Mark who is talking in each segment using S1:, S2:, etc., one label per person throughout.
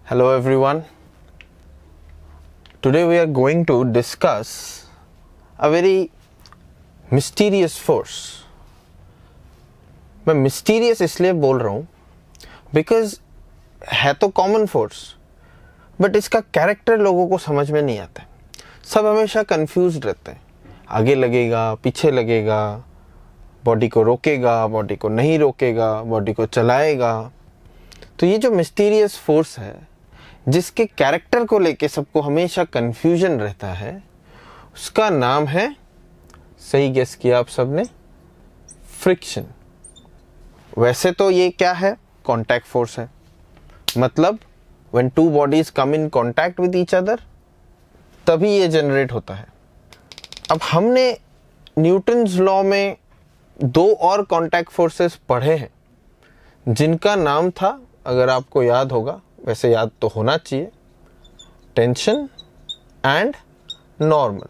S1: Hello everyone. Today we are going to discuss a very mysterious force. मैं mysterious इसलिए बोल रहा हूँ because है तो common force, but इसका character लोगों को समझ में नहीं आता है. सब हमेशा confused रहते हैं. आगे लगेगा, पीछे लगेगा, बॉडी को रोकेगा, बॉडी को नहीं रोकेगा, बॉडी को चलाएगा. तो ये जो मिस्टीरियस फोर्स है जिसके कैरेक्टर को लेके सबको हमेशा कंफ्यूजन रहता है, उसका नाम है, सही गेस किया आप सबने, फ्रिक्शन. वैसे तो ये क्या है? कांटेक्ट फोर्स है. मतलब when two bodies come in contact with each other तभी ये जनरेट होता है. अब हमने न्यूटन्स लॉ में दो और कांटेक्ट फोर्सेस पढ़े हैं जिनका नाम था, अगर आपको याद होगा, वैसे याद तो होना चाहिए, टेंशन एंड नॉर्मल.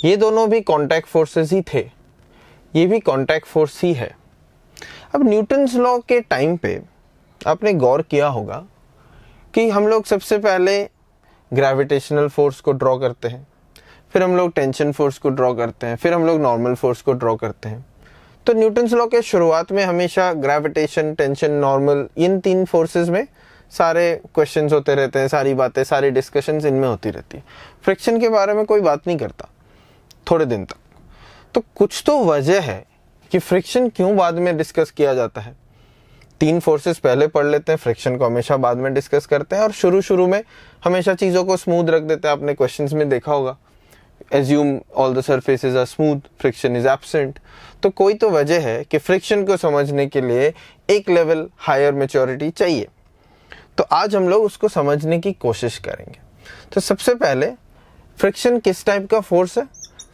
S1: ये दोनों भी कांटेक्ट फोर्सेस ही थे. ये भी कांटेक्ट फोर्स ही है. अब न्यूटन्स लॉ के टाइम पे आपने गौर किया होगा कि हम लोग सबसे पहले ग्रेविटेशनल फोर्स को ड्रॉ करते हैं, फिर हम लोग टेंशन फोर्स को ड्रॉ करते हैं, फिर हम लोग नॉर्मल फोर्स को ड्रॉ करते हैं. तो न्यूटन्स लॉ के शुरुआत में हमेशा ग्रेविटेशन, टेंशन, नॉर्मल, इन तीन फोर्सेस में सारे क्वेश्चंस होते रहते हैं, सारी बातें, सारी डिस्कशंस इनमें होती रहती है. फ्रिक्शन के बारे में कोई बात नहीं करता थोड़े दिन तक. तो कुछ तो वजह है कि फ्रिक्शन क्यों बाद में डिस्कस किया जाता है. तीन फोर्सेस पहले पढ़ लेते हैं, फ्रिक्शन को हमेशा बाद में डिस्कस करते हैं, और शुरू में हमेशा चीज़ों को स्मूथ रख देते हैं. आपने क्वेश्चंस में देखा होगा, assume all the surfaces are smooth, friction is absent. तो कोई तो वजह है कि फ्रिक्शन को समझने के लिए एक लेवल हायर मैच्योरिटी चाहिए. तो आज हम लोग उसको समझने की कोशिश करेंगे. तो सबसे पहले फ्रिक्शन किस टाइप का फोर्स है?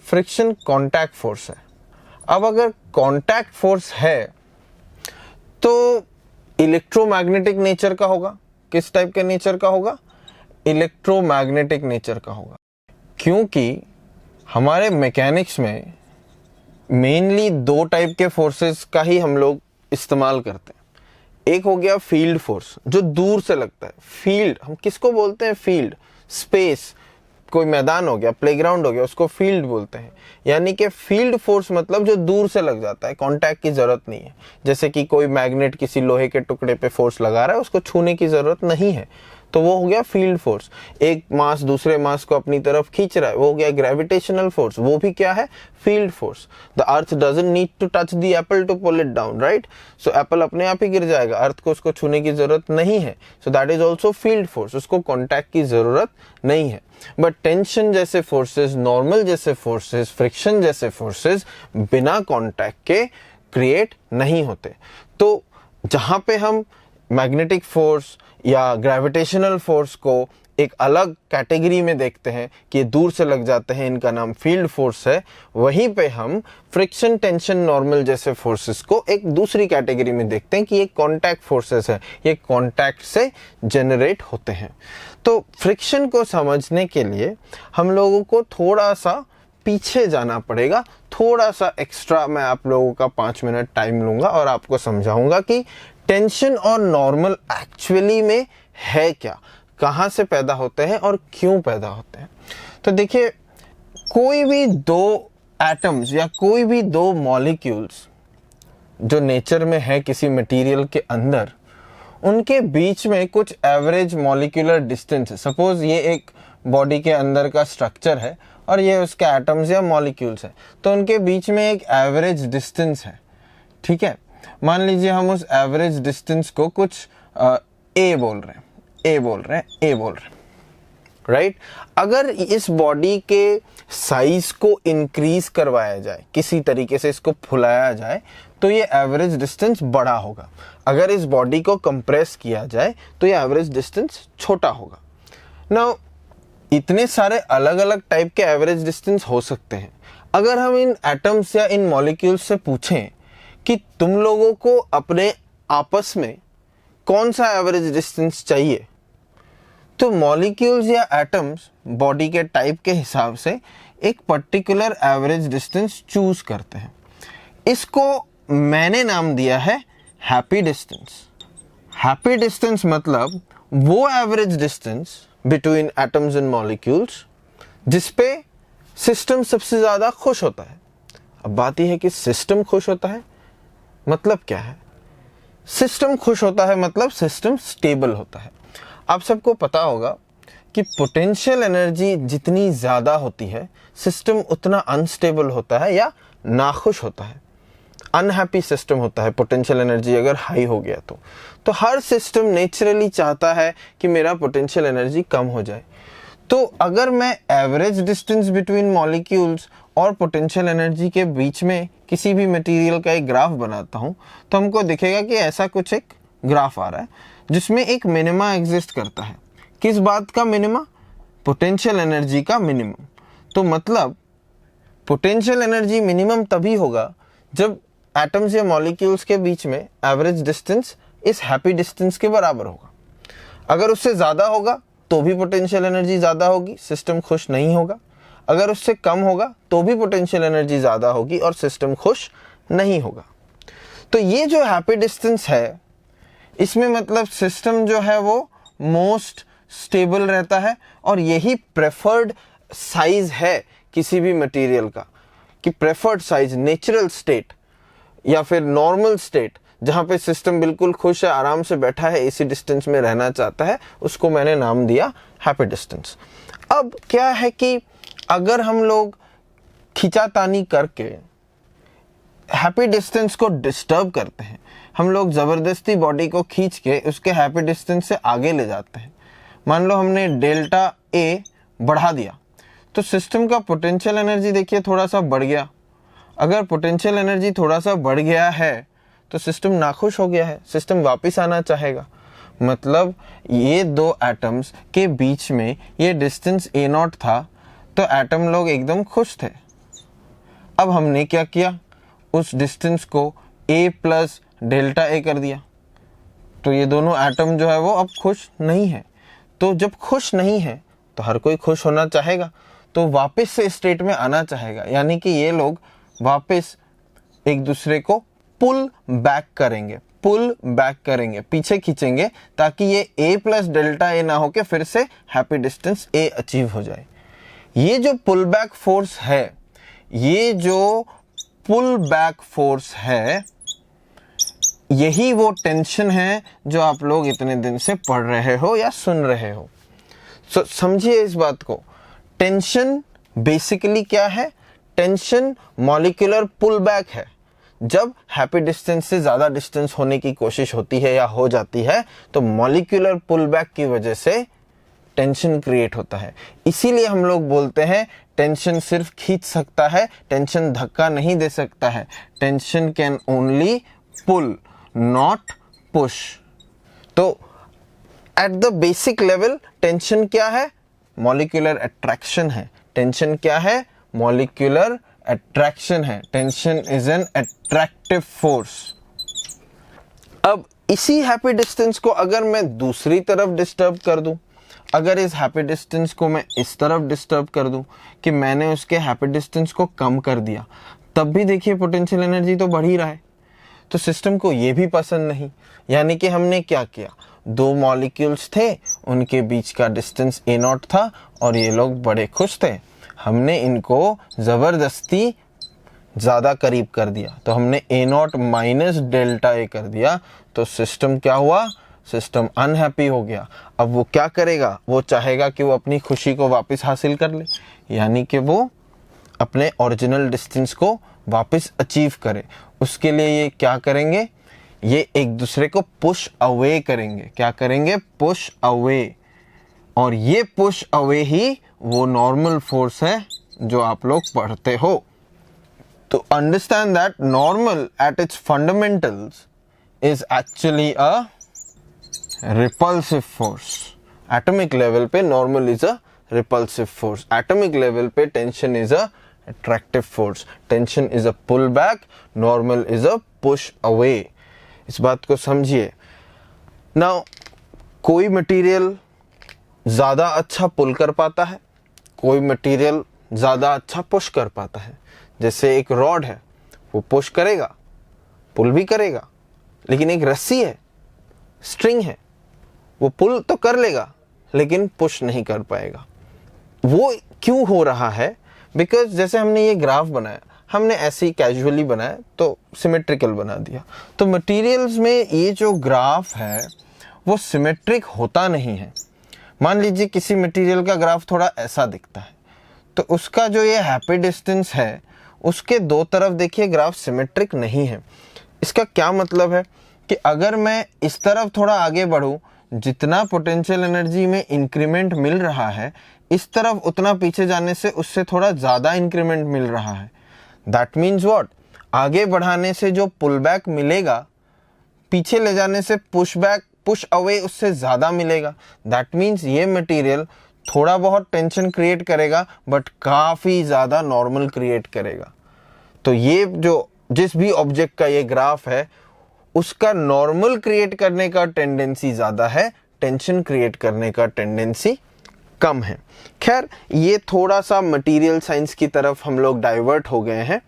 S1: फ्रिक्शन कांटेक्ट फोर्स है. अब अगर कांटेक्ट फोर्स है तो इलेक्ट्रोमैग्नेटिक नेचर का होगा. किस टाइप के नेचर का होगा? इलेक्ट्रोमैग्नेटिक नेचर का होगा. क्योंकि हमारे मैकेनिक्स में मेनली दो टाइप के फोर्सेस का ही हम लोग इस्तेमाल करते हैं. एक हो गया फील्ड फोर्स, जो दूर से लगता है. फील्ड हम किसको बोलते हैं? फील्ड, स्पेस, कोई मैदान हो गया, प्लेग्राउंड हो गया, उसको फील्ड बोलते हैं. यानी कि फील्ड फोर्स मतलब जो दूर से लग जाता है, कांटेक्ट की जरूरत नहीं है. जैसे कि कोई मैग्नेट किसी लोहे के टुकड़े पे फोर्स लगा रहा है, उसको छूने की जरूरत नहीं है, तो वो हो गया फील्ड फोर्स. एक मास दूसरे मास को अपनी तरफ खींच रहा है, वो हो गया ग्रेविटेशनल फोर्स. वो भी क्या है? Field force. The earth doesn't need to touch the apple to pull it down, right? So apple अपने आप ही गिर जाएगा, अर्थ को उसको छूने की जरूरत नहीं है. So that is also field force. उसको कॉन्टैक्ट की जरूरत नहीं है. बट टेंशन जैसे फोर्सेस, नॉर्मल जैसे फोर्सेस, फ्रिक्शन जैसे फोर्सेस बिना कॉन्टैक्ट के क्रिएट नहीं होते. तो जहां पे हम मैग्नेटिक फोर्स या ग्रेविटेशनल फोर्स को एक अलग कैटेगरी में देखते हैं कि ये दूर से लग जाते हैं, इनका नाम फील्ड फोर्स है, वहीं पे हम फ्रिक्शन, टेंशन, नॉर्मल जैसे फोर्सेस को एक दूसरी कैटेगरी में देखते हैं कि ये कांटेक्ट फोर्सेस है, ये कांटेक्ट से जनरेट होते हैं. तो फ्रिक्शन को समझने के लिए हम लोगों को थोड़ा सा पीछे जाना पड़ेगा. थोड़ा सा एक्स्ट्रा मैं आप लोगों का 5 मिनट टाइम लूंगा और आपको समझाऊंगा कि टेंशन और नॉर्मल एक्चुअली में है क्या, कहाँ से पैदा होते हैं और क्यों पैदा होते हैं. तो देखिए, कोई भी दो एटम्स या कोई भी दो मॉलिक्यूल्स जो नेचर में है किसी मटेरियल के अंदर, उनके बीच में कुछ एवरेज मॉलिक्यूलर डिस्टेंस है. सपोज ये एक बॉडी के अंदर का स्ट्रक्चर है और ये उसके एटम्स या मॉलिक्यूल्स है, तो उनके बीच में एक एवरेज डिस्टेंस है. ठीक है, मान लीजिए हम उस एवरेज डिस्टेंस को कुछ ए बोल रहे हैं, राइट? अगर इस बॉडी के साइज को इंक्रीज करवाया जाए, किसी तरीके से इसको फुलाया जाए, तो ये एवरेज डिस्टेंस बड़ा होगा. अगर इस बॉडी को कंप्रेस किया जाए तो ये एवरेज डिस्टेंस छोटा होगा. नाउ इतने सारे अलग अलग टाइप के एवरेज डिस्टेंस हो सकते हैं. अगर हम इन एटम्स या इन मॉलिक्यूल्स से पूछें कि तुम लोगों को अपने आपस में कौन सा एवरेज डिस्टेंस चाहिए, तो मॉलिक्यूल्स या एटम्स बॉडी के टाइप के हिसाब से एक पर्टिकुलर एवरेज डिस्टेंस चूज करते हैं. इसको मैंने नाम दिया है हैप्पी डिस्टेंस. हैप्पी डिस्टेंस मतलब वो average distance between atoms and molecules जिसपे सिस्टम सबसे ज्यादा खुश होता है। अब बात यह है कि सिस्टम खुश होता है मतलब क्या है? सिस्टम खुश होता है मतलब सिस्टम स्टेबल होता है। आप सबको पता होगा कि पोटेंशियल एनर्जी जितनी ज़्यादा होती है सिस्टम उतना अनस्टेबल होता है या नाखुश होता है, अनहैप्पी सिस्टम होता है। पोटेंशियल एनर्जी अगर हाई हो गया तो हर सिस्टम नेचुरली चाहता है कि मेरा पोटेंशियल एनर्जी कम हो जाए। तो अगर मैं एवरेज डिस्टेंस बिटवीन मॉलिक्यूल्स और पोटेंशियल एनर्जी के बीच में किसी भी मटेरियल का एक ग्राफ बनाता हूं तो हमको दिखेगा कि ऐसा कुछ एक ग्राफ आ रहा है जिसमें एक मिनिमा एग्जिस्ट करता है। किस बात का मिनिमा? पोटेंशियल एनर्जी का मिनिमम। तो मतलब पोटेंशियल एनर्जी मिनिमम तभी होगा जब एटम्स या मॉलिक्यूल्स के बीच में एवरेज डिस्टेंस इस हैप्पी डिस्टेंस के बराबर होगा। अगर उससे ज़्यादा होगा तो भी पोटेंशियल एनर्जी ज़्यादा होगी, सिस्टम खुश नहीं होगा। अगर उससे कम होगा तो भी पोटेंशियल एनर्जी ज़्यादा होगी और सिस्टम खुश नहीं होगा। तो ये जो हैप्पी डिस्टेंस है इसमें मतलब सिस्टम जो है वो मोस्ट स्टेबल रहता है और यही प्रेफर्ड साइज है किसी भी मटेरियल का, कि प्रेफर्ड साइज नेचुरल स्टेट या फिर नॉर्मल स्टेट जहाँ पे सिस्टम बिल्कुल खुश है, आराम से बैठा है, इसी डिस्टेंस में रहना चाहता है, उसको मैंने नाम दिया हैप्पी डिस्टेंस। अब क्या है कि अगर हम लोग खींचातानी करके हैप्पी डिस्टेंस को डिस्टर्ब करते हैं, हम लोग ज़बरदस्ती बॉडी को खींच के उसके हैप्पी डिस्टेंस से आगे ले जाते हैं। मान लो हमने डेल्टा ए बढ़ा दिया तो सिस्टम का पोटेंशियल एनर्जी देखिए थोड़ा सा बढ़ गया। अगर पोटेंशियल एनर्जी थोड़ा सा बढ़ गया है तो सिस्टम नाखुश हो गया है, सिस्टम वापस आना चाहेगा। मतलब ये दो एटम्स के बीच में ये डिस्टेंस ए नॉट था तो एटम लोग एकदम खुश थे। अब हमने क्या किया, उस डिस्टेंस को ए प्लस डेल्टा ए कर दिया तो ये दोनों एटम जो है वो अब खुश नहीं है। तो जब खुश नहीं है तो हर कोई खुश होना चाहेगा, तो वापस से स्टेट में आना चाहेगा, यानी कि ये लोग वापस एक दूसरे को पुल बैक करेंगे, पीछे खींचेंगे ताकि ये ए प्लस डेल्टा ए ना होके फिर से हैप्पी डिस्टेंस ए अचीव हो जाए। ये जो पुल बैक फोर्स है, यही वो टेंशन है जो आप लोग इतने दिन से पढ़ रहे हो या सुन रहे हो। समझिए इस बात को। टेंशन बेसिकली क्या है? टेंशन मॉलिक्यूलर पुल बैक है। जब हैप्पी डिस्टेंस से ज़्यादा डिस्टेंस होने की कोशिश होती है या हो जाती है तो मॉलिक्यूलर पुल बैक की वजह से टेंशन क्रिएट होता है। इसीलिए हम लोग बोलते हैं टेंशन सिर्फ खींच सकता है, टेंशन धक्का नहीं दे सकता है। Tension can only pull not push. तो at the basic level tension क्या है? मॉलिक्यूलर अट्रैक्शन है। टेंशन क्या है? मॉलिक्यूलर अट्रैक्शन है। Tension is an attractive force. अब इसी हैप्पी डिस्टेंस को अगर मैं दूसरी तरफ डिस्टर्ब कर दूं, अगर इस हैप्पी डिस्टेंस को मैं इस तरफ डिस्टर्ब कर दूं कि मैंने उसके हैप्पी डिस्टेंस को कम कर दिया, तब भी देखिए पोटेंशियल एनर्जी तो बढ़ ही रहा है। तो सिस्टम को ये भी पसंद नहीं। यानी कि हमने क्या किया, दो मॉलिक्यूल्स थे, उनके बीच का डिस्टेंस ए नॉट था और ये लोग बड़े खुश थे। हमने इनको ज़बरदस्ती ज़्यादा करीब कर दिया, तो हमने ए नॉट माइनस डेल्टा ए कर दिया। तो सिस्टम क्या हुआ? सिस्टम अनहैप्पी हो गया। अब वो क्या करेगा? वो चाहेगा कि वो अपनी खुशी को वापस हासिल कर ले, यानी कि वो अपने ओरिजिनल डिस्टेंस को वापस अचीव करे। उसके लिए ये क्या करेंगे? ये एक दूसरे को पुश अवे करेंगे। क्या करेंगे? Push away. और ये पुश अवे ही वो नॉर्मल फोर्स है जो आप लोग पढ़ते हो। तो understand that normal at its fundamentals is actually a repulsive force. Atomic level पे normal is a repulsive force. Atomic level पे tension is a attractive force. Tension is a pull back, normal is a push away. इस बात को समझिए। Now, कोई material ज़्यादा अच्छा पुल कर पाता है, कोई मटेरियल ज़्यादा अच्छा पुश कर पाता है। जैसे एक रॉड है, वो पुश करेगा, पुल भी करेगा, लेकिन एक रस्सी है, स्ट्रिंग है, वो पुल तो कर लेगा लेकिन पुश नहीं कर पाएगा। वो क्यों हो रहा है? बिकॉज जैसे हमने ये ग्राफ बनाया, हमने ऐसे ही कैजुअली बनाया तो सिमेट्रिकल बना दिया। तो मटेरियल्स में ये जो ग्राफ है वो सिमेट्रिक होता नहीं है। मान लीजिए किसी मटेरियल का ग्राफ थोड़ा ऐसा दिखता है, तो उसका जो ये हैप्पी डिस्टेंस है उसके दो तरफ देखिए ग्राफ सिमेट्रिक नहीं है। इसका क्या मतलब है कि अगर मैं इस तरफ थोड़ा आगे बढ़ूं, जितना पोटेंशियल एनर्जी में इंक्रीमेंट मिल रहा है, इस तरफ उतना पीछे जाने से उससे थोड़ा ज़्यादा इंक्रीमेंट मिल रहा है। That means what? आगे बढ़ाने से जो पुल बैक मिलेगा, पीछे ले जाने से पुश अवे उससे ज़्यादा मिलेगा। दैट मीन्स ये मटेरियल थोड़ा बहुत टेंशन क्रिएट करेगा बट काफ़ी ज़्यादा नॉर्मल क्रिएट करेगा। तो ये जो जिस भी ऑब्जेक्ट का ये ग्राफ है उसका नॉर्मल क्रिएट करने का टेंडेंसी ज़्यादा है, टेंशन क्रिएट करने का टेंडेंसी कम है। खैर, ये थोड़ा सा मटेरियल साइंस की तरफ हम लोग डाइवर्ट हो गए हैं,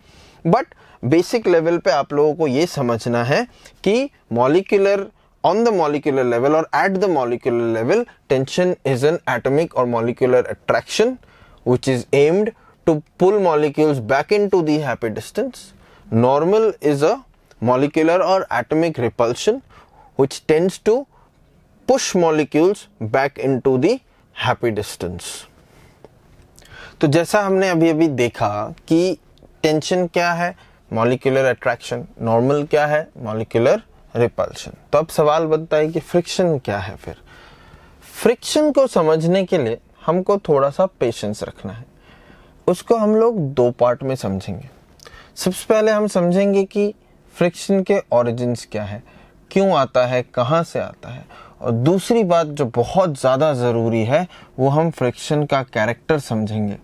S1: बट बेसिक लेवल पे आप लोगों को ये समझना है कि molecular on the molecular level और at the molecular level tension is an atomic और molecular attraction which is aimed to pull molecules back into the happy distance. Normal is a molecular or atomic repulsion which tends to push molecules back into the happy distance. तो जैसा हमने अभी अभी देखा कि tension क्या है, molecular attraction, normal क्या है, मॉलिक्यूलर रिपल्शन। तो अब सवाल बनता है कि फ्रिक्शन क्या है। फिर फ्रिक्शन को समझने के लिए हमको थोड़ा सा पेशेंस रखना है। उसको हम लोग दो पार्ट में समझेंगे। सबसे पहले हम समझेंगे कि फ्रिक्शन के ओरिजिन्स क्या है, क्यों आता है, कहाँ से आता है, और दूसरी बात जो बहुत ज़्यादा ज़रूरी है वो हम फ्रिक्शन का कैरेक्टर समझेंगे।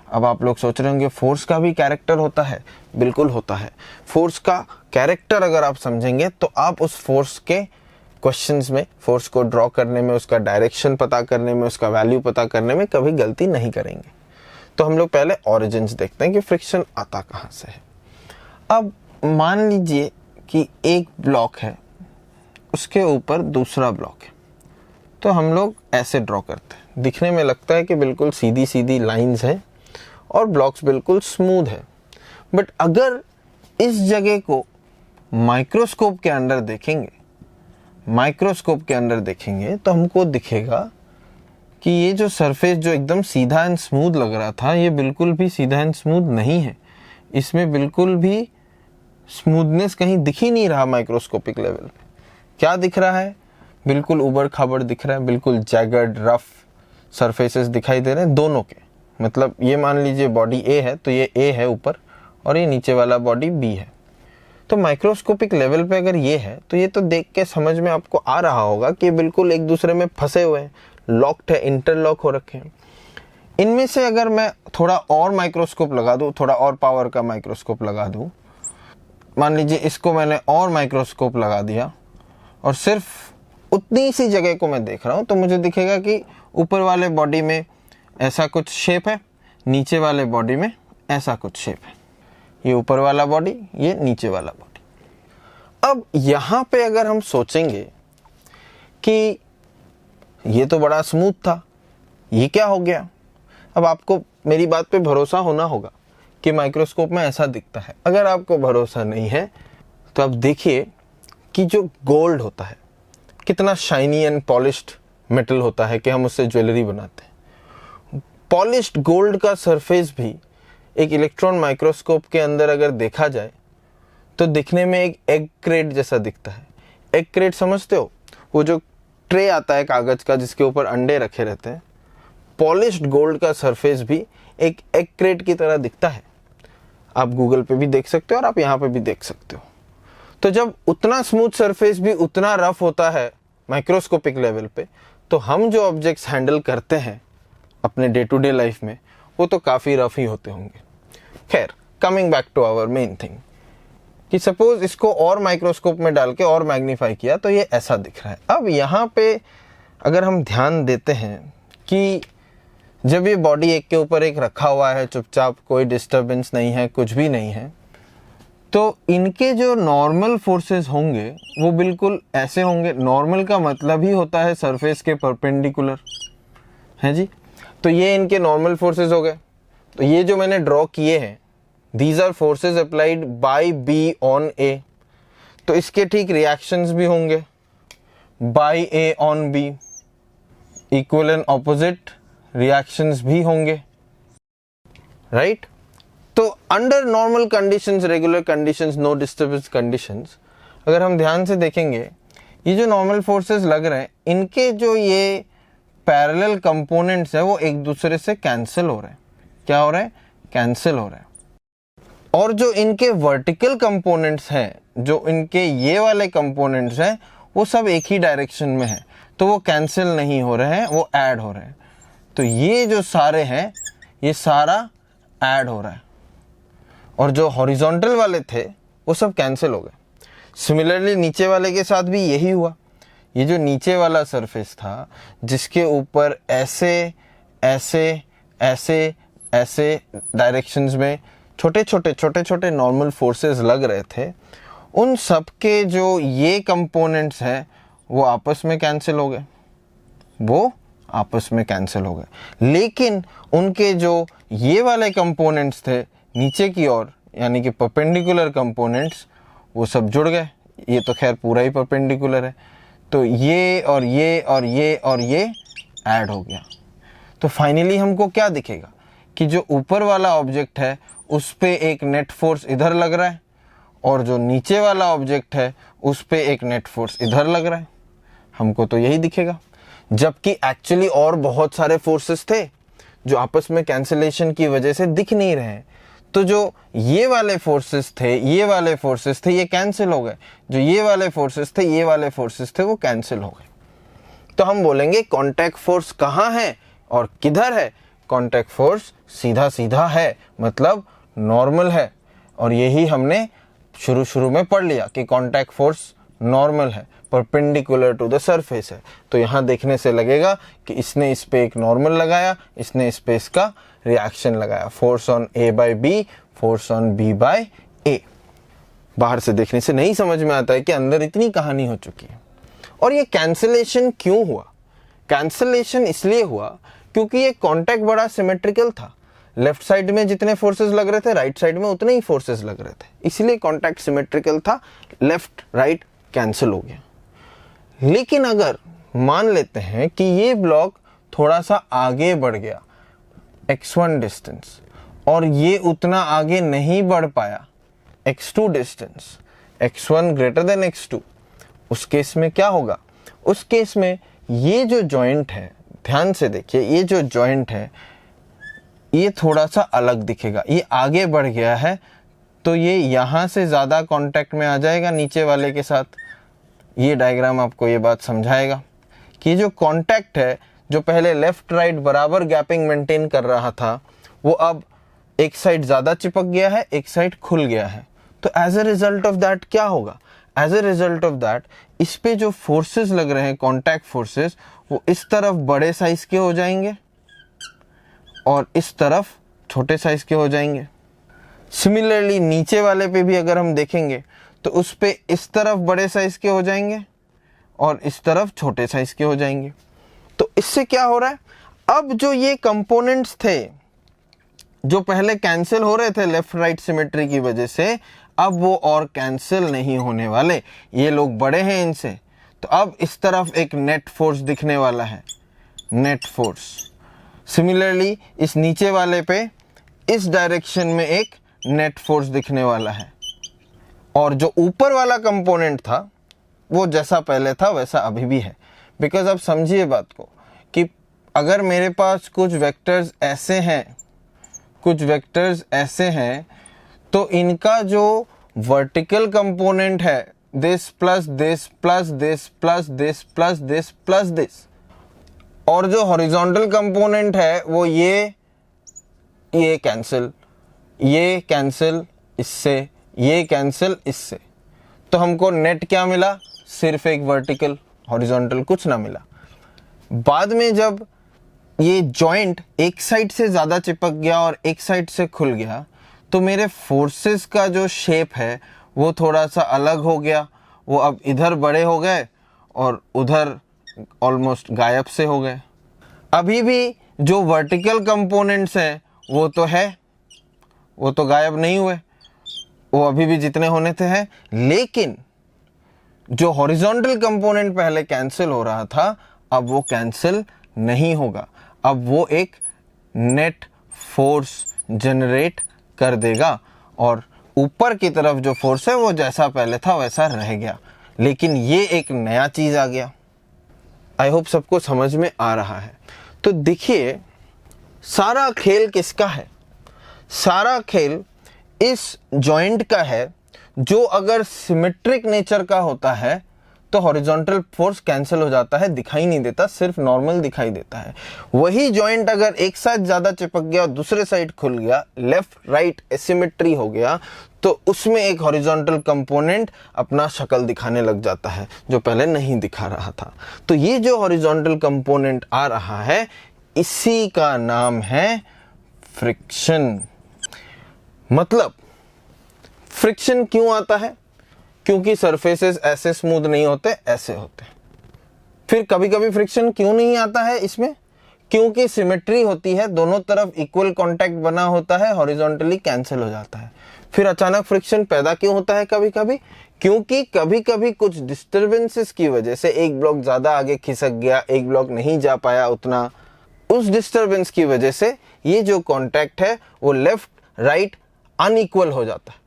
S1: अब आप लोग सोच रहे होंगे फोर्स का भी कैरेक्टर होता है। बिल्कुल होता है। फोर्स का कैरेक्टर अगर आप समझेंगे तो आप उस फोर्स के क्वेश्चंस में, फोर्स को ड्रॉ करने में, उसका डायरेक्शन पता करने में, उसका वैल्यू पता करने में कभी गलती नहीं करेंगे। तो हम लोग पहले ओरिजिन्स देखते हैं कि फ्रिक्शन आता कहाँ से है। अब मान लीजिए कि एक ब्लॉक है, उसके ऊपर दूसरा ब्लॉक है, तो हम लोग ऐसे ड्रॉ करते हैं। दिखने में लगता है कि बिल्कुल सीधी सीधी लाइंस हैं और ब्लॉक्स बिल्कुल स्मूथ है, बट अगर इस जगह को माइक्रोस्कोप के अंदर देखेंगे तो हमको दिखेगा कि ये जो सरफेस जो एकदम सीधा एंड स्मूथ लग रहा था, ये बिल्कुल भी सीधा एंड स्मूथ नहीं है। इसमें बिल्कुल भी स्मूथनेस कहीं दिख ही नहीं रहा। माइक्रोस्कोपिक लेवल पे क्या दिख रहा है? बिल्कुल उबड़ खाबड़ दिख रहा है, बिल्कुल जैगर्ड रफ सरफेसेस दिखाई दे रहे हैं दोनों के। मतलब ये मान लीजिए बॉडी ए है तो ये ए है ऊपर और ये नीचे वाला बॉडी बी है। तो माइक्रोस्कोपिक लेवल पे अगर ये है तो ये तो देख के समझ में आपको आ रहा होगा कि बिल्कुल एक दूसरे में फंसे हुए हैं, लॉक्ड है, इंटरलॉक हो रखे हैं। इनमें से अगर मैं थोड़ा और माइक्रोस्कोप लगा दूं, थोड़ा और पावर का माइक्रोस्कोप लगा दूं, मान लीजिए इसको मैंने और माइक्रोस्कोप लगा दिया और सिर्फ उतनी सी जगह को मैं देख रहा हूं, तो मुझे दिखेगा कि ऊपर वाले बॉडी में ऐसा कुछ शेप है, नीचे वाले बॉडी में ऐसा कुछ शेप है। ये ऊपर वाला बॉडी, ये नीचे वाला बॉडी। अब यहाँ पे अगर हम सोचेंगे कि ये तो बड़ा स्मूथ था, ये क्या हो गया? अब आपको मेरी बात पे भरोसा होना होगा कि माइक्रोस्कोप में ऐसा दिखता है। अगर आपको भरोसा नहीं है तो आप देखिए कि जो गोल्ड होता है कितना शाइनी एंड पॉलिश्ड मेटल होता है कि हम उससे ज्वेलरी बनाते हैं। पॉलिश्ड गोल्ड का सरफेस भी एक इलेक्ट्रॉन माइक्रोस्कोप के अंदर अगर देखा जाए तो दिखने में एक एग क्रेट जैसा दिखता है। एग क्रेट समझते हो? वो जो ट्रे आता है कागज का जिसके ऊपर अंडे रखे रहते हैं। पॉलिश्ड गोल्ड का सरफेस भी एक एग क्रेट की तरह दिखता है। आप गूगल पे भी देख सकते हो और आप यहाँ पे भी देख सकते हो। तो जब उतना स्मूथ सरफेस भी उतना रफ होता है माइक्रोस्कोपिक लेवल पे, तो हम जो ऑब्जेक्ट्स हैंडल करते हैं अपने डे टू डे लाइफ में वो तो काफ़ी रफ ही होते होंगे। खैर, coming back to our main thing कि सपोज इसको और माइक्रोस्कोप में डाल के और मैग्नीफाई किया तो ये ऐसा दिख रहा है। अब यहाँ पे अगर हम ध्यान देते हैं कि जब ये बॉडी एक के ऊपर एक रखा हुआ है चुपचाप, कोई डिस्टर्बेंस नहीं है, कुछ भी नहीं है, तो इनके जो नॉर्मल फोर्सेस होंगे वो बिल्कुल ऐसे होंगे। नॉर्मल का मतलब ही होता है सरफेस के परपेंडिकुलर, है जी। तो ये इनके नॉर्मल फोर्सेस हो गए। तो ये जो मैंने ड्रॉ किए हैं, these are forces applied by B on A. तो इसके ठीक रिएक्शंस भी होंगे by A on B, equal and opposite reactions भी होंगे, राइट। तो under normal conditions, regular conditions, no disturbance conditions, अगर हम ध्यान से देखेंगे, ये जो नॉर्मल फोर्सेस लग रहे हैं, इनके जो ये पैरेलल कंपोनेंट्स है वो एक दूसरे से कैंसिल हो रहे हैं। क्या हो रहा है? कैंसिल हो रहे हैं। और जो इनके वर्टिकल कंपोनेंट्स हैं, जो इनके ये वाले कंपोनेंट्स हैं, वो सब एक ही डायरेक्शन में है, तो वो कैंसिल नहीं हो रहे हैं, वो ऐड हो रहे हैं। तो ये जो सारे हैं, ये सारा ऐड हो रहा है। और जो हॉरिजॉन्टल वाले थे वो सब कैंसिल हो गए। सिमिलरली नीचे वाले के साथ भी यही हुआ। ये जो नीचे वाला सरफेस था, जिसके ऊपर ऐसे ऐसे ऐसे ऐसे डायरेक्शंस में छोटे छोटे नॉर्मल फोर्सेस लग रहे थे, उन सब के जो ये कंपोनेंट्स हैं वो आपस में कैंसिल हो गए, वो आपस में कैंसिल हो गए। लेकिन उनके जो ये वाले कंपोनेंट्स थे नीचे की ओर, यानी कि परपेंडिकुलर कंपोनेंट्स, वो सब जुड़ गए। ये तो खैर पूरा ही परपेंडिकुलर है, तो ये और ये और ये और ये ऐड हो गया। तो फाइनली हमको क्या दिखेगा कि जो ऊपर वाला ऑब्जेक्ट है उस पे एक नेट फोर्स इधर लग रहा है, और जो नीचे वाला ऑब्जेक्ट है उस पे एक नेट फोर्स इधर लग रहा है। हमको तो यही दिखेगा, जबकि एक्चुअली और बहुत सारे फोर्सेस थे जो आपस में कैंसिलेशन की वजह से दिख नहीं रहे हैं। तो जो ये वाले फोर्सेस थे, ये वाले फोर्सेस थे, ये कैंसिल हो गए। जो ये वाले फोर्सेस थे, ये वाले फोर्सेस थे, वो कैंसिल हो गए। तो हम बोलेंगे कांटेक्ट फोर्स कहाँ है और किधर है। कांटेक्ट फोर्स सीधा सीधा है, मतलब नॉर्मल है। और यही हमने शुरू में पढ़ लिया कि कांटेक्ट फोर्स नॉर्मल है, परपेंडिकुलर टू द सरफेस है। तो यहाँ देखने से लगेगा कि इसने इस पे एक नॉर्मल लगाया, इसने इस पे इसका रिएक्शन लगाया। Force on A by B, force on B by A. बाहर से देखने से नहीं समझ में आता है कि अंदर इतनी कहानी हो चुकी है। और ये कैंसिलेशन क्यों हुआ? कैंसिलेशन इसलिए हुआ क्योंकि ये कांटेक्ट बड़ा सिमेट्रिकल था। लेफ्ट साइड में जितने फोर्सेस लग रहे थे, राइट साइड में उतने ही फोर्सेस लग रहे थे, इसलिए कांटेक्ट सिमेट्रिकल था। लेफ्ट राइट कैंसिल हो गया। लेकिन अगर मान लेते हैं कि ये ब्लॉक थोड़ा सा आगे बढ़ गया x1 डिस्टेंस, और ये उतना आगे नहीं बढ़ पाया x2 distance, x1 greater than x2, उस केस में क्या होगा? उस केस में ये जो जॉइंट है, ध्यान से देखिए, ये जो जॉइंट है ये थोड़ा सा अलग दिखेगा। ये आगे बढ़ गया है तो ये यहाँ से ज़्यादा कांटेक्ट में आ जाएगा नीचे वाले के साथ। ये डायग्राम आपको ये बात समझाएगा कि जो कांटेक्ट है, जो पहले लेफ्ट राइट बराबर गैपिंग मेंटेन कर रहा था, वो अब एक साइड ज़्यादा चिपक गया है, एक साइड खुल गया है। तो as a result of that क्या होगा? As a result of that इस पे जो फोर्सेस लग रहे हैं, कांटेक्ट फोर्सेस, वो इस तरफ बड़े साइज के हो जाएंगे और इस तरफ छोटे साइज के हो जाएंगे। सिमिलरली नीचे वाले पे भी अगर हम देखेंगे तो उस पे इस तरफ बड़े साइज के हो जाएंगे और इस तरफ छोटे साइज के हो जाएंगे। तो इससे क्या हो रहा है? अब जो ये कंपोनेंट्स थे जो पहले कैंसिल हो रहे थे लेफ्ट राइट सिमेट्री की वजह से, अब वो और कैंसिल नहीं होने वाले। ये लोग बड़े हैं इनसे, तो अब इस तरफ एक नेट फोर्स दिखने वाला है, नेट फोर्स। सिमिलरली इस नीचे वाले पे इस डायरेक्शन में एक नेट फोर्स दिखने वाला है। और जो ऊपर वाला कंपोनेंट था वो जैसा पहले था वैसा अभी भी है। बिकॉज अब समझिए बात को कि अगर मेरे पास कुछ वेक्टर्स ऐसे हैं, कुछ वेक्टर्स ऐसे हैं, तो इनका जो वर्टिकल कंपोनेंट है, this plus this plus this plus this plus this plus this, और जो हॉरिजॉन्टल कंपोनेंट है वो ये कैंसिल, ये कैंसिल इससे, ये कैंसिल इससे। तो हमको नेट क्या मिला? सिर्फ एक वर्टिकल, हॉरिजॉन्टल कुछ ना मिला। बाद में जब ये जॉइंट एक साइड से ज़्यादा चिपक गया और एक साइड से खुल गया, तो मेरे फोर्सेस का जो शेप है वो थोड़ा सा अलग हो गया, वो अब इधर बड़े हो गए और उधर ऑलमोस्ट गायब से हो गए। अभी भी जो वर्टिकल कंपोनेंट्स हैं वो तो है, वो तो गायब नहीं हुए, वो अभी भी जितने होने थे हैं, लेकिन जो हॉरिजॉन्टल कंपोनेंट पहले कैंसिल हो रहा था अब वो कैंसिल नहीं होगा। अब वो एक नेट फोर्स जनरेट कर देगा और ऊपर की तरफ जो फोर्स है वो जैसा पहले था वैसा रह गया, लेकिन ये एक नया चीज आ गया। आई होप सबको समझ में आ रहा है। तो देखिए, सारा खेल किसका है? सारा खेल इस जॉइंट का है, जो अगर सिमेट्रिक नेचर का होता है तो हॉरिजॉन्टल फोर्स कैंसिल हो जाता है, दिखाई नहीं देता, सिर्फ नॉर्मल दिखाई देता है। वही जॉइंट अगर एक साथ ज्यादा चिपक गया और दूसरे साइड खुल गया, लेफ्ट राइट एसिमेट्री हो गया, तो उसमें एक हॉरिजॉन्टल कंपोनेंट अपना शक्ल दिखाने लग जाता है जो पहले नहीं दिखा रहा था। तो ये जो हॉरिजॉन्टल कंपोनेंट आ रहा है इसी का नाम है फ्रिक्शन। मतलब फ्रिक्शन क्यों आता है? क्योंकि सरफेसेस ऐसे स्मूथ नहीं होते, ऐसे होते। फिर कभी कभी फ्रिक्शन क्यों नहीं आता है इसमें? क्योंकि सिमेट्री होती है, दोनों तरफ इक्वल कांटेक्ट बना होता है, हॉरिजॉन्टली कैंसिल हो जाता है। फिर अचानक फ्रिक्शन पैदा क्यों होता है कभी कभी? क्योंकि कभी कभी कुछ डिस्टर्बेंसेस की वजह से एक ब्लॉक ज्यादा आगे खिसक गया, एक ब्लॉक नहीं जा पाया उतना, उस डिस्टर्बेंस की वजह से ये जो कांटेक्ट है वो लेफ्ट राइट अनइक्वल हो जाता है,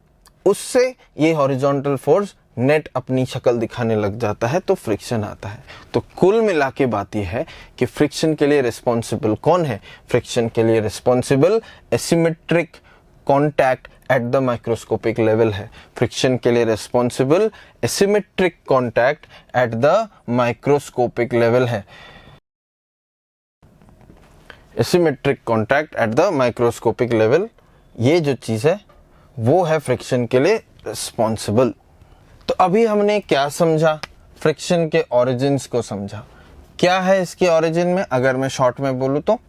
S1: उससे ये हॉरिजॉन्टल फोर्स नेट अपनी शक्ल दिखाने लग जाता है, तो फ्रिक्शन आता है। तो कुल मिला के बात यह है कि फ्रिक्शन के लिए रिस्पॉन्सिबल कौन है? फ्रिक्शन के लिए responsible asymmetric contact at the microscopic level है। फ्रिक्शन के लिए responsible asymmetric contact at the microscopic level है। Asymmetric contact at the microscopic level, ये जो चीज है वो है फ्रिक्शन के लिए रिस्पॉन्सिबल। तो अभी हमने क्या समझा? फ्रिक्शन के ओरिजिन्स को समझा। क्या है इसके ओरिजिन में? अगर मैं शॉर्ट में बोलूं तो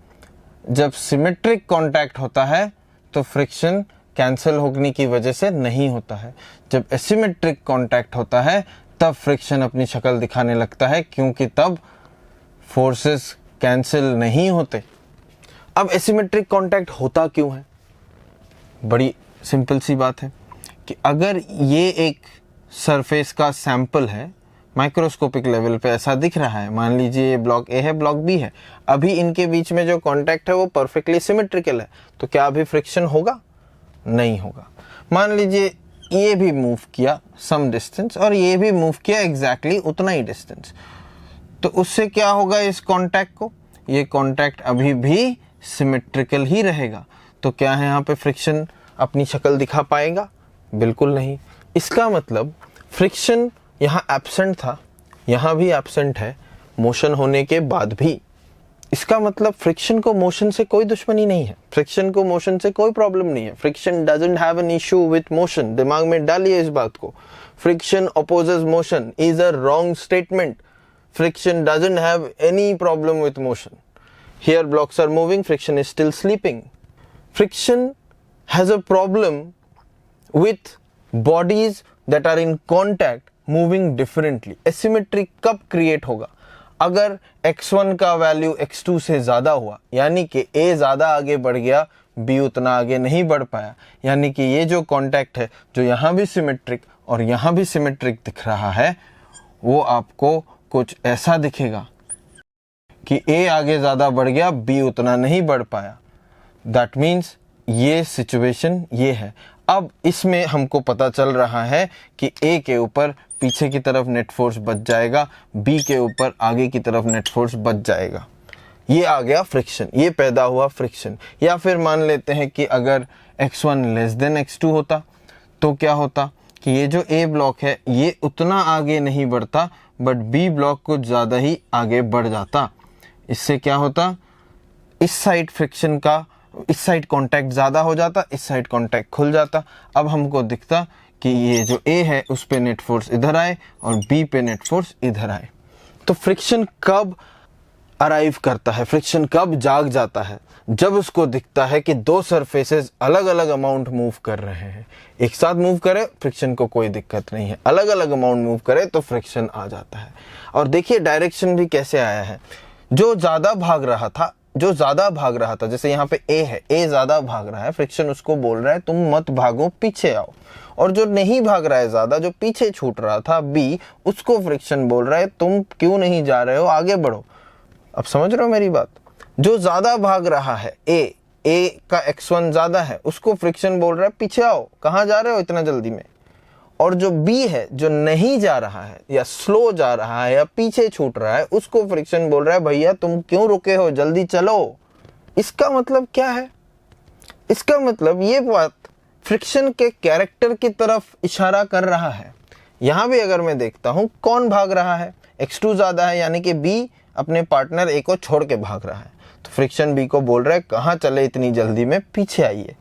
S1: जब सिमेट्रिक कांटेक्ट होता है तो फ्रिक्शन कैंसिल होने की वजह से नहीं होता है। जब एसिमेट्रिक कांटेक्ट होता है तब फ्रिक्शन अपनी शक्ल दिखाने लगता है, क्योंकि तब फोर्सेस कैंसिल नहीं होते। अब एसिमेट्रिक कांटेक्ट होता क्यों है? बड़ी सिंपल सी बात है कि अगर ये एक सरफेस का सैंपल है, माइक्रोस्कोपिक लेवल पे ऐसा दिख रहा है, मान लीजिए ये ब्लॉक ए है, ब्लॉक बी है, अभी इनके बीच में जो कांटेक्ट है वो परफेक्टली सिमेट्रिकल है, तो क्या अभी फ्रिक्शन होगा? नहीं होगा। मान लीजिए ये भी मूव किया सम डिस्टेंस और ये भी मूव किया एग्जैक्टली उतना ही डिस्टेंस, तो उससे क्या होगा? इस कांटेक्ट को, ये कांटेक्ट अभी भी सिमेट्रिकल ही रहेगा। तो क्या है यहाँ पे फ्रिक्शन अपनी शक्ल दिखा पाएगा? बिल्कुल नहीं। इसका मतलब फ्रिक्शन यहाँ एब्सेंट था, यहाँ भी एब्सेंट है, मोशन होने के बाद भी। इसका मतलब फ्रिक्शन को मोशन से कोई दुश्मनी नहीं है, फ्रिक्शन को मोशन से कोई प्रॉब्लम नहीं है। Friction doesn't have an issue with motion. दिमाग में डालिए इस बात को। Friction opposes motion is a wrong statement. Friction doesn't have any problem with motion. Here blocks are moving, friction is still sleeping. Friction has a problem with bodies that are in contact moving differently. Asymmetry कब create होगा? अगर x1 का value x2 से ज्यादा हुआ, यानी कि a ज्यादा आगे बढ़ गया, b उतना आगे नहीं बढ़ पाया, यानी कि ये जो कांटेक्ट है जो यहाँ भी सिमेट्रिक और यहाँ भी सिमेट्रिक दिख रहा है, वो आपको कुछ ऐसा दिखेगा कि a आगे ज्यादा बढ़ गया, b उतना नहीं बढ़ पाया। That means ये सिचुएशन ये है। अब इसमें हमको पता चल रहा है कि ए के ऊपर पीछे की तरफ नेट फोर्स बच जाएगा, बी के ऊपर आगे की तरफ नेट फोर्स बच जाएगा। ये आ गया फ्रिक्शन, ये पैदा हुआ फ्रिक्शन। या फिर मान लेते हैं कि अगर x1 लेस देन x2 होता तो क्या होता कि ये जो ए ब्लॉक है ये उतना आगे नहीं बढ़ता, बट बी ब्लॉक कुछ ज़्यादा ही आगे बढ़ जाता। इससे क्या होता? इस साइड फ्रिक्शन का, इस साइड कांटेक्ट ज़्यादा हो जाता, इस साइड कांटेक्ट खुल जाता। अब हमको दिखता कि ये जो ए है उस पे नेट फोर्स इधर आए और बी पे नेट फोर्स इधर आए। तो फ्रिक्शन कब अराइव करता है, फ्रिक्शन कब जाग जाता है, जब उसको दिखता है कि दो सरफेसेस अलग अलग अमाउंट मूव कर रहे हैं। एक साथ मूव करे फ्रिक्शन को कोई दिक्कत नहीं है, अलग अलग अमाउंट मूव करे तो फ्रिक्शन आ जाता है। और देखिए डायरेक्शन भी कैसे आया है, जो ज़्यादा भाग रहा था, जैसे यहाँ पे ए है, ए ज़्यादा भाग रहा है, फ्रिक्शन उसको बोल रहा है तुम मत भागो, पीछे आओ। और जो नहीं भाग रहा है ज़्यादा, जो पीछे छूट रहा था बी, उसको फ्रिक्शन बोल रहा है तुम क्यों नहीं जा रहे हो, आगे बढ़ो। अब समझ रहे हो मेरी बात? जो ज़्यादा भाग रहा है ए का x1 ज़्यादा है, उसको फ्रिक्शन बोल रहा है पीछे आओ, कहाँ जा रहे हो इतना जल्दी में। और जो बी है, जो नहीं जा रहा है या स्लो जा रहा है या पीछे छूट रहा है, उसको फ्रिक्शन बोल रहा है भैया तुम क्यों रुके हो, जल्दी चलो। इसका मतलब क्या है? इसका मतलब ये बात फ्रिक्शन के कैरेक्टर की तरफ इशारा कर रहा है। यहाँ भी अगर मैं देखता हूँ कौन भाग रहा है, x2 ज़्यादा है, यानी कि बी अपने पार्टनर ए को छोड़ के भाग रहा है, तो फ्रिक्शन बी को बोल रहा है कहाँ चले इतनी जल्दी में, पीछे आइए।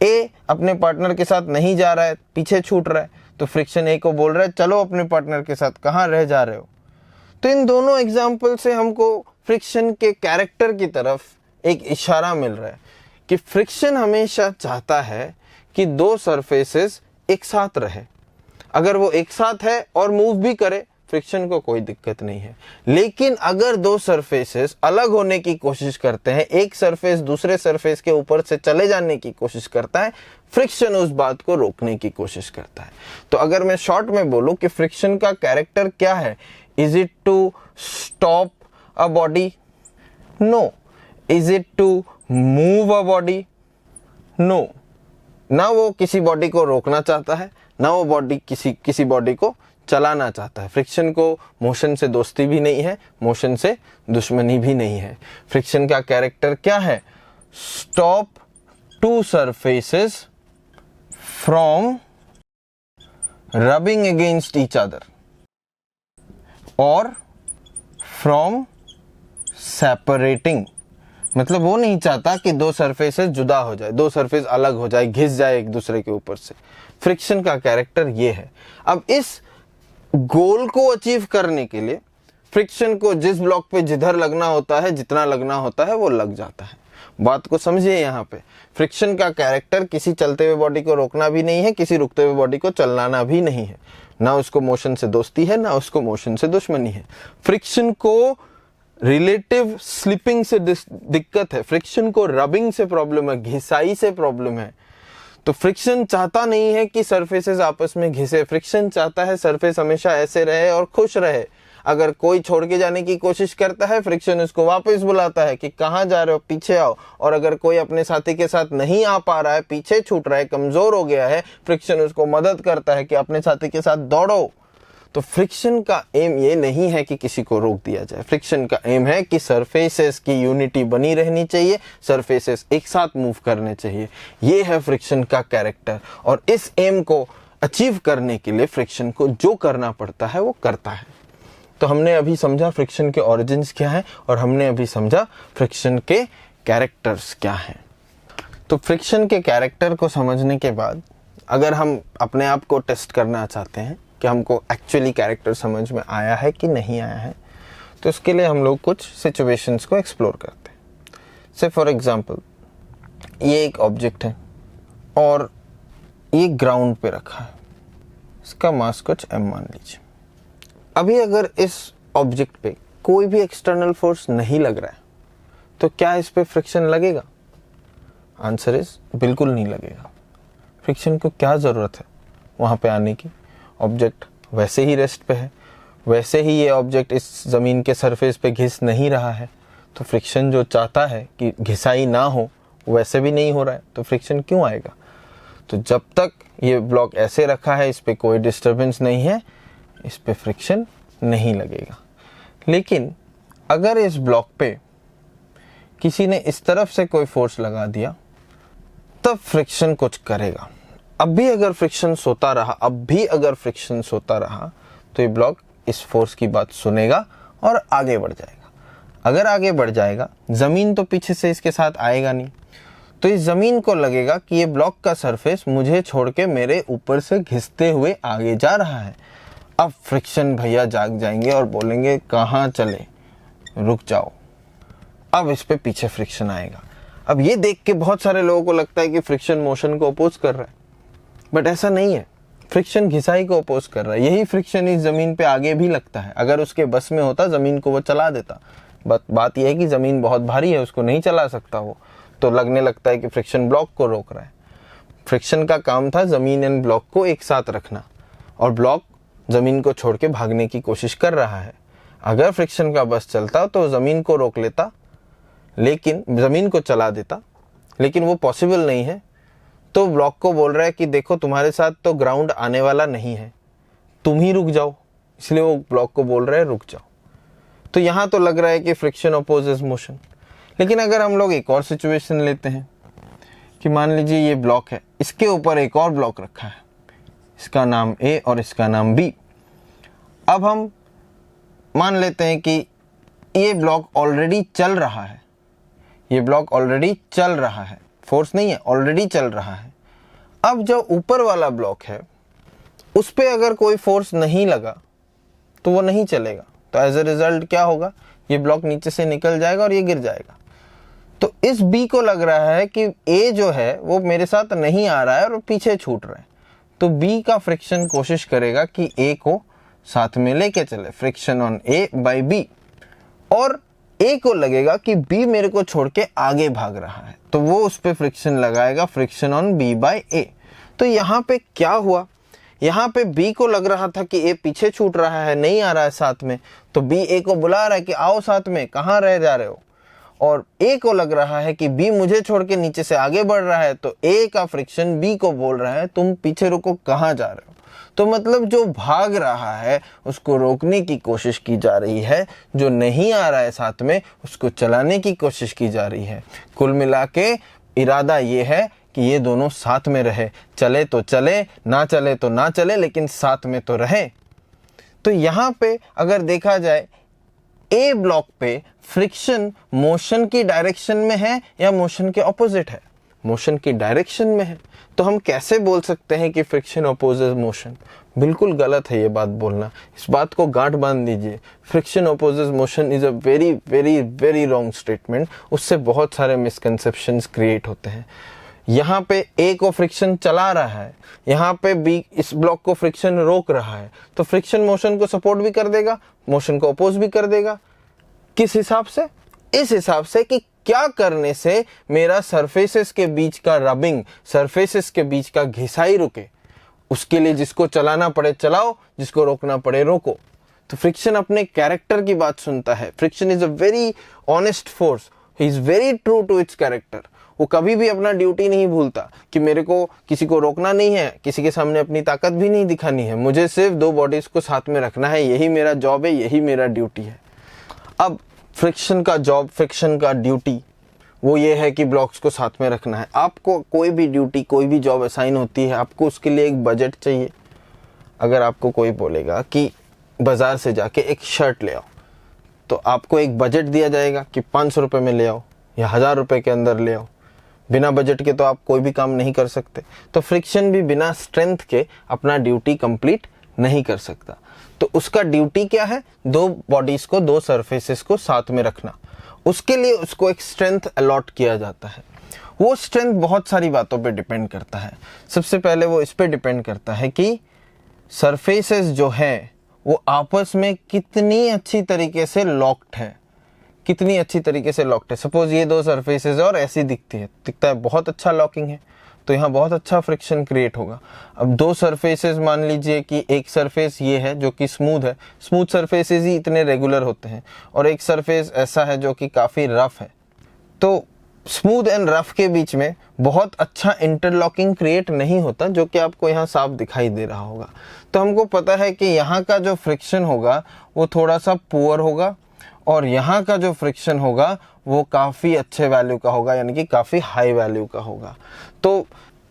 S1: ए अपने पार्टनर के साथ नहीं जा रहा है, पीछे छूट रहा है, तो फ्रिक्शन ए को बोल रहा है चलो अपने पार्टनर के साथ, कहाँ रह जा रहे हो। तो इन दोनों एग्जाम्पल से हमको फ्रिक्शन के कैरेक्टर की तरफ एक इशारा मिल रहा है कि फ्रिक्शन हमेशा चाहता है कि दो सरफेसेस एक साथ रहे। अगर वो एक साथ है और मूव भी करे, फ्रिक्शन को कोई दिक्कत नहीं है। लेकिन अगर दो सरफेसेस अलग होने की कोशिश करते हैं, एक सरफेस दूसरे सरफेस के ऊपर से चले जाने की कोशिश करता है, फ्रिक्शन उस बात को रोकने की कोशिश करता है। तो अगर मैं शॉर्ट में बोलूं कि फ्रिक्शन का कैरेक्टर क्या है, is it to stop a body? No. Is it to move a body? No. ना वो किसी बॉडी को रोकना चाहता है, ना वो बॉडी किसी बॉडी को चलाना चाहता है। फ्रिक्शन को मोशन से दोस्ती भी नहीं है, मोशन से दुश्मनी भी नहीं है। फ्रिक्शन का कैरेक्टर क्या है? Stop to surfaces from rubbing against each other और फ्रॉम सेपरेटिंग। मतलब वो नहीं चाहता कि दो सरफेसेस जुदा हो जाए, दो सरफेस अलग हो जाए, घिस जाए एक दूसरे के ऊपर से। फ्रिक्शन का कैरेक्टर ये है। अब इस गोल को अचीव करने के लिए फ्रिक्शन को जिस ब्लॉक पे जिधर लगना होता है, जितना लगना होता है, वो लग जाता है। बात को समझिए। यहाँ पे फ्रिक्शन का कैरेक्टर किसी चलते हुए बॉडी को रोकना भी नहीं है, किसी रुकते हुए बॉडी को चलाना भी नहीं है। ना उसको मोशन से दोस्ती है, ना उसको मोशन से दुश्मनी है। फ्रिक्शन को रिलेटिव स्लिपिंग से दिक्कत है, फ्रिक्शन को रबिंग से प्रॉब्लम है, घिसाई से प्रॉब्लम है। तो फ्रिक्शन चाहता नहीं है कि सरफेसेस आपस में घिसे, फ्रिक्शन चाहता है सरफेस हमेशा ऐसे रहे और खुश रहे। अगर कोई छोड़ के जाने की कोशिश करता है, फ्रिक्शन उसको वापस बुलाता है कि कहाँ जा रहे हो, पीछे आओ। और अगर कोई अपने साथी के साथ नहीं आ पा रहा है, पीछे छूट रहा है, कमजोर हो गया है, फ्रिक्शन उसको मदद करता है कि अपने साथी के साथ दौड़ो। तो फ्रिक्शन का एम ये नहीं है कि किसी को रोक दिया जाए, फ्रिक्शन का एम है कि सरफेसेस की यूनिटी बनी रहनी चाहिए, सरफेसेस एक साथ मूव करने चाहिए। ये है फ्रिक्शन का कैरेक्टर। और इस एम को अचीव करने के लिए फ्रिक्शन को जो करना पड़ता है वो करता है। तो हमने अभी समझा फ्रिक्शन के ओरिजिन्स क्या है, और हमने अभी समझा फ्रिक्शन के कैरेक्टर्स क्या हैं। तो फ्रिक्शन के कैरेक्टर को समझने के बाद अगर हम अपने आप को टेस्ट करना चाहते हैं कि हमको एक्चुअली कैरेक्टर समझ में आया है कि नहीं आया है, तो इसके लिए हम लोग कुछ सिचुएशंस को एक्सप्लोर करते हैं। से फॉर एग्जांपल, ये एक ऑब्जेक्ट है और ये ग्राउंड पे रखा है, इसका मास कुछ m मान लीजिए। अभी अगर इस ऑब्जेक्ट पे कोई भी एक्सटर्नल फोर्स नहीं लग रहा है, तो क्या इस पे फ्रिक्शन लगेगा? आंसर इज बिल्कुल नहीं लगेगा। फ्रिक्शन को क्या ज़रूरत है वहाँ पे आने की? ऑब्जेक्ट वैसे ही रेस्ट पे है, वैसे ही ये ऑब्जेक्ट इस ज़मीन के सरफेस पे घिस नहीं रहा है, तो फ्रिक्शन जो चाहता है कि घिसाई ना हो वैसे भी नहीं हो रहा है, तो फ्रिक्शन क्यों आएगा? तो जब तक ये ब्लॉक ऐसे रखा है, इस पे कोई डिस्टर्बेंस नहीं है, इस पे फ्रिक्शन नहीं लगेगा। लेकिन अगर इस ब्लॉक पे किसी ने इस तरफ से कोई फोर्स लगा दिया, तब फ्रिक्शन कुछ करेगा। अब भी अगर फ्रिक्शन सोता रहा, तो ये ब्लॉक इस फोर्स की बात सुनेगा और आगे बढ़ जाएगा। अगर आगे बढ़ जाएगा, ज़मीन तो पीछे से इसके साथ आएगा नहीं, तो इस ज़मीन को लगेगा कि ये ब्लॉक का सरफेस मुझे छोड़ के मेरे ऊपर से घिसते हुए आगे जा रहा है। अब फ्रिक्शन भैया जाग जाएंगे और बोलेंगे कहाँ चले, रुक जाओ, अब इस पे पीछे फ्रिक्शन आएगा। अब ये देख के बहुत सारे लोगों को लगता है कि फ्रिक्शन मोशन को अपोज कर रहा है, बट ऐसा नहीं है। फ्रिक्शन घिसाई को अपोज कर रहा है। यही फ्रिक्शन इस जमीन पे आगे भी लगता है। अगर उसके बस में होता जमीन को वो चला देता। बात यह है कि जमीन बहुत भारी है, उसको नहीं चला सकता वो, तो लगने लगता है कि फ्रिक्शन ब्लॉक को रोक रहा है। फ्रिक्शन का काम था जमीन एंड ब्लॉक को एक साथ रखना, और ब्लॉक जमीन को छोड़ के भागने की कोशिश कर रहा है। अगर फ्रिक्शन का बस चलता तो जमीन को रोक लेता, लेकिन जमीन को चला देता, लेकिन वो पॉसिबल नहीं है। तो ब्लॉक को बोल रहा है कि देखो तुम्हारे साथ तो ग्राउंड आने वाला नहीं है, तुम ही रुक जाओ। इसलिए वो ब्लॉक को बोल रहा है रुक जाओ। तो यहां तो लग रहा है कि फ्रिक्शन अपोजेस मोशन। लेकिन अगर हम लोग एक और सिचुएशन लेते हैं कि मान लीजिए ये ब्लॉक है, इसके ऊपर एक और ब्लॉक रखा है, इसका नाम ए और इसका नाम बी। अब हम मान लेते हैं कि ये ब्लॉक ऑलरेडी चल रहा है, ये ब्लॉक ऑलरेडी चल रहा है, फोर्स नहीं है, ऑलरेडी चल रहा है। अब जो ऊपर वाला ब्लॉक है उस पे अगर कोई फोर्स नहीं लगा तो वो नहीं चलेगा। तो एज ए रिजल्ट क्या होगा, ये ब्लॉक नीचे से निकल जाएगा और ये गिर जाएगा। तो इस बी को लग रहा है कि ए जो है वो मेरे साथ नहीं आ रहा है और पीछे छूट रहा है। तो बी का फ्रिक्शन कोशिश करेगा कि ए को साथ में लेके चले, friction on A by B. और ए को लगेगा कि बी मेरे को छोड़ के आगे भाग रहा है, तो वो उस पे फ्रिक्शन लगाएगा, फ्रिक्शन ऑन बी बाय ए। तो यहाँ पे क्या हुआ, यहाँ पे बी को लग रहा था कि ए पीछे छूट रहा है, नहीं आ रहा है साथ में, तो बी ए को बुला रहा है कि आओ साथ में, कहाँ रह जा रहे हो। और ए को लग रहा है कि बी मुझे छोड़ के नीचे से आगे बढ़ रहा है, तो ए का फ्रिक्शन बी को बोल रहा है तुम पीछे रुको, कहाँ जा रहे हो। तो मतलब जो भाग रहा है उसको रोकने की कोशिश की जा रही है, जो नहीं आ रहा है साथ में उसको चलाने की कोशिश की जा रही है। कुल मिला के इरादा ये है कि ये दोनों साथ में रहे, चले तो चले, ना चले तो ना चले, लेकिन साथ में तो रहे। तो यहाँ पे अगर देखा जाए ए ब्लॉक पे फ्रिक्शन मोशन की डायरेक्शन में है या मोशन के ऑपोजिट है, मोशन की डायरेक्शन में है। तो हम कैसे बोल सकते हैं कि फ्रिक्शन अपोजेस मोशन? बिल्कुल गलत है ये बात बोलना। इस बात को गांठ बांध दीजिए। Friction opposes motion is a very very very wrong statement. उससे बहुत सारे मिसकंसेप्शंस क्रिएट होते हैं। यहाँ पे ए को फ्रिक्शन चला रहा है, यहाँ पे बी इस ब्लॉक को फ्रिक्शन रोक रहा है, तो फ्रिक्शन मोशन को सपोर्ट भी कर देगा, मोशन को अपोज भी कर देगा। किस हिसाब से? इस हिसाब से कि क्या करने से मेरा सरफेसेस के बीच का रबिंग, सरफेसेस के बीच का घिसाई रुके। उसके लिए जिसको चलाना पड़े चलाओ, जिसको रोकना पड़े रोको। तो फ्रिक्शन अपने कैरेक्टर की बात सुनता है। Friction is a very honest force, he is very true to its character. वो कभी भी अपना ड्यूटी नहीं भूलता कि मेरे को किसी को रोकना नहीं है, किसी के सामने अपनी ताकत भी नहीं दिखानी है, मुझे सिर्फ दो बॉडीज को साथ में रखना है, यही मेरा जॉब है, यही मेरा ड्यूटी है। अब फ्रिक्शन का जॉब, फ्रिक्शन का ड्यूटी वो ये है कि ब्लॉक्स को साथ में रखना है। आपको कोई भी ड्यूटी, कोई भी जॉब असाइन होती है, आपको उसके लिए एक बजट चाहिए। अगर आपको कोई बोलेगा कि बाजार से जाके एक शर्ट ले आओ, तो आपको एक बजट दिया जाएगा कि 500 रुपये में ले आओ या 1000 रुपये के अंदर ले आओ। बिना बजट के तो आप कोई भी काम नहीं कर सकते। तो फ्रिक्शन भी बिना स्ट्रेंथ के अपना ड्यूटी कंप्लीट नहीं कर सकता। तो उसका ड्यूटी क्या है? दो बॉडीज को, दो सरफेसेस को साथ में रखना। उसके लिए उसको एक स्ट्रेंथ अलॉट किया जाता है। वो स्ट्रेंथ बहुत सारी बातों पे डिपेंड करता है। सबसे पहले वो इस पे डिपेंड करता है कि सरफेसेस जो है वो आपस में कितनी अच्छी तरीके से लॉक्ड है, कितनी अच्छी तरीके से लॉक्ड है। सपोज ये दो सरफेसेस और ऐसी दिखता है बहुत अच्छा लॉकिंग है, तो यहाँ बहुत अच्छा फ्रिक्शन क्रिएट होगा। अब दो सरफेसेस, मान लीजिए कि एक सरफेस ये है जो कि स्मूथ है, स्मूथ सरफेसेस ही इतने रेगुलर होते हैं, और एक सरफेस ऐसा है जो कि काफ़ी रफ है। तो स्मूथ एंड रफ के बीच में बहुत अच्छा इंटरलॉकिंग क्रिएट नहीं होता, जो कि आपको यहाँ साफ दिखाई दे रहा होगा। तो हमको पता है कि यहाँ का जो फ्रिक्शन होगा वो थोड़ा सा पुअर होगा, और यहाँ का जो फ्रिक्शन होगा वो काफ़ी अच्छे वैल्यू का होगा, यानी कि काफ़ी हाई वैल्यू का होगा। तो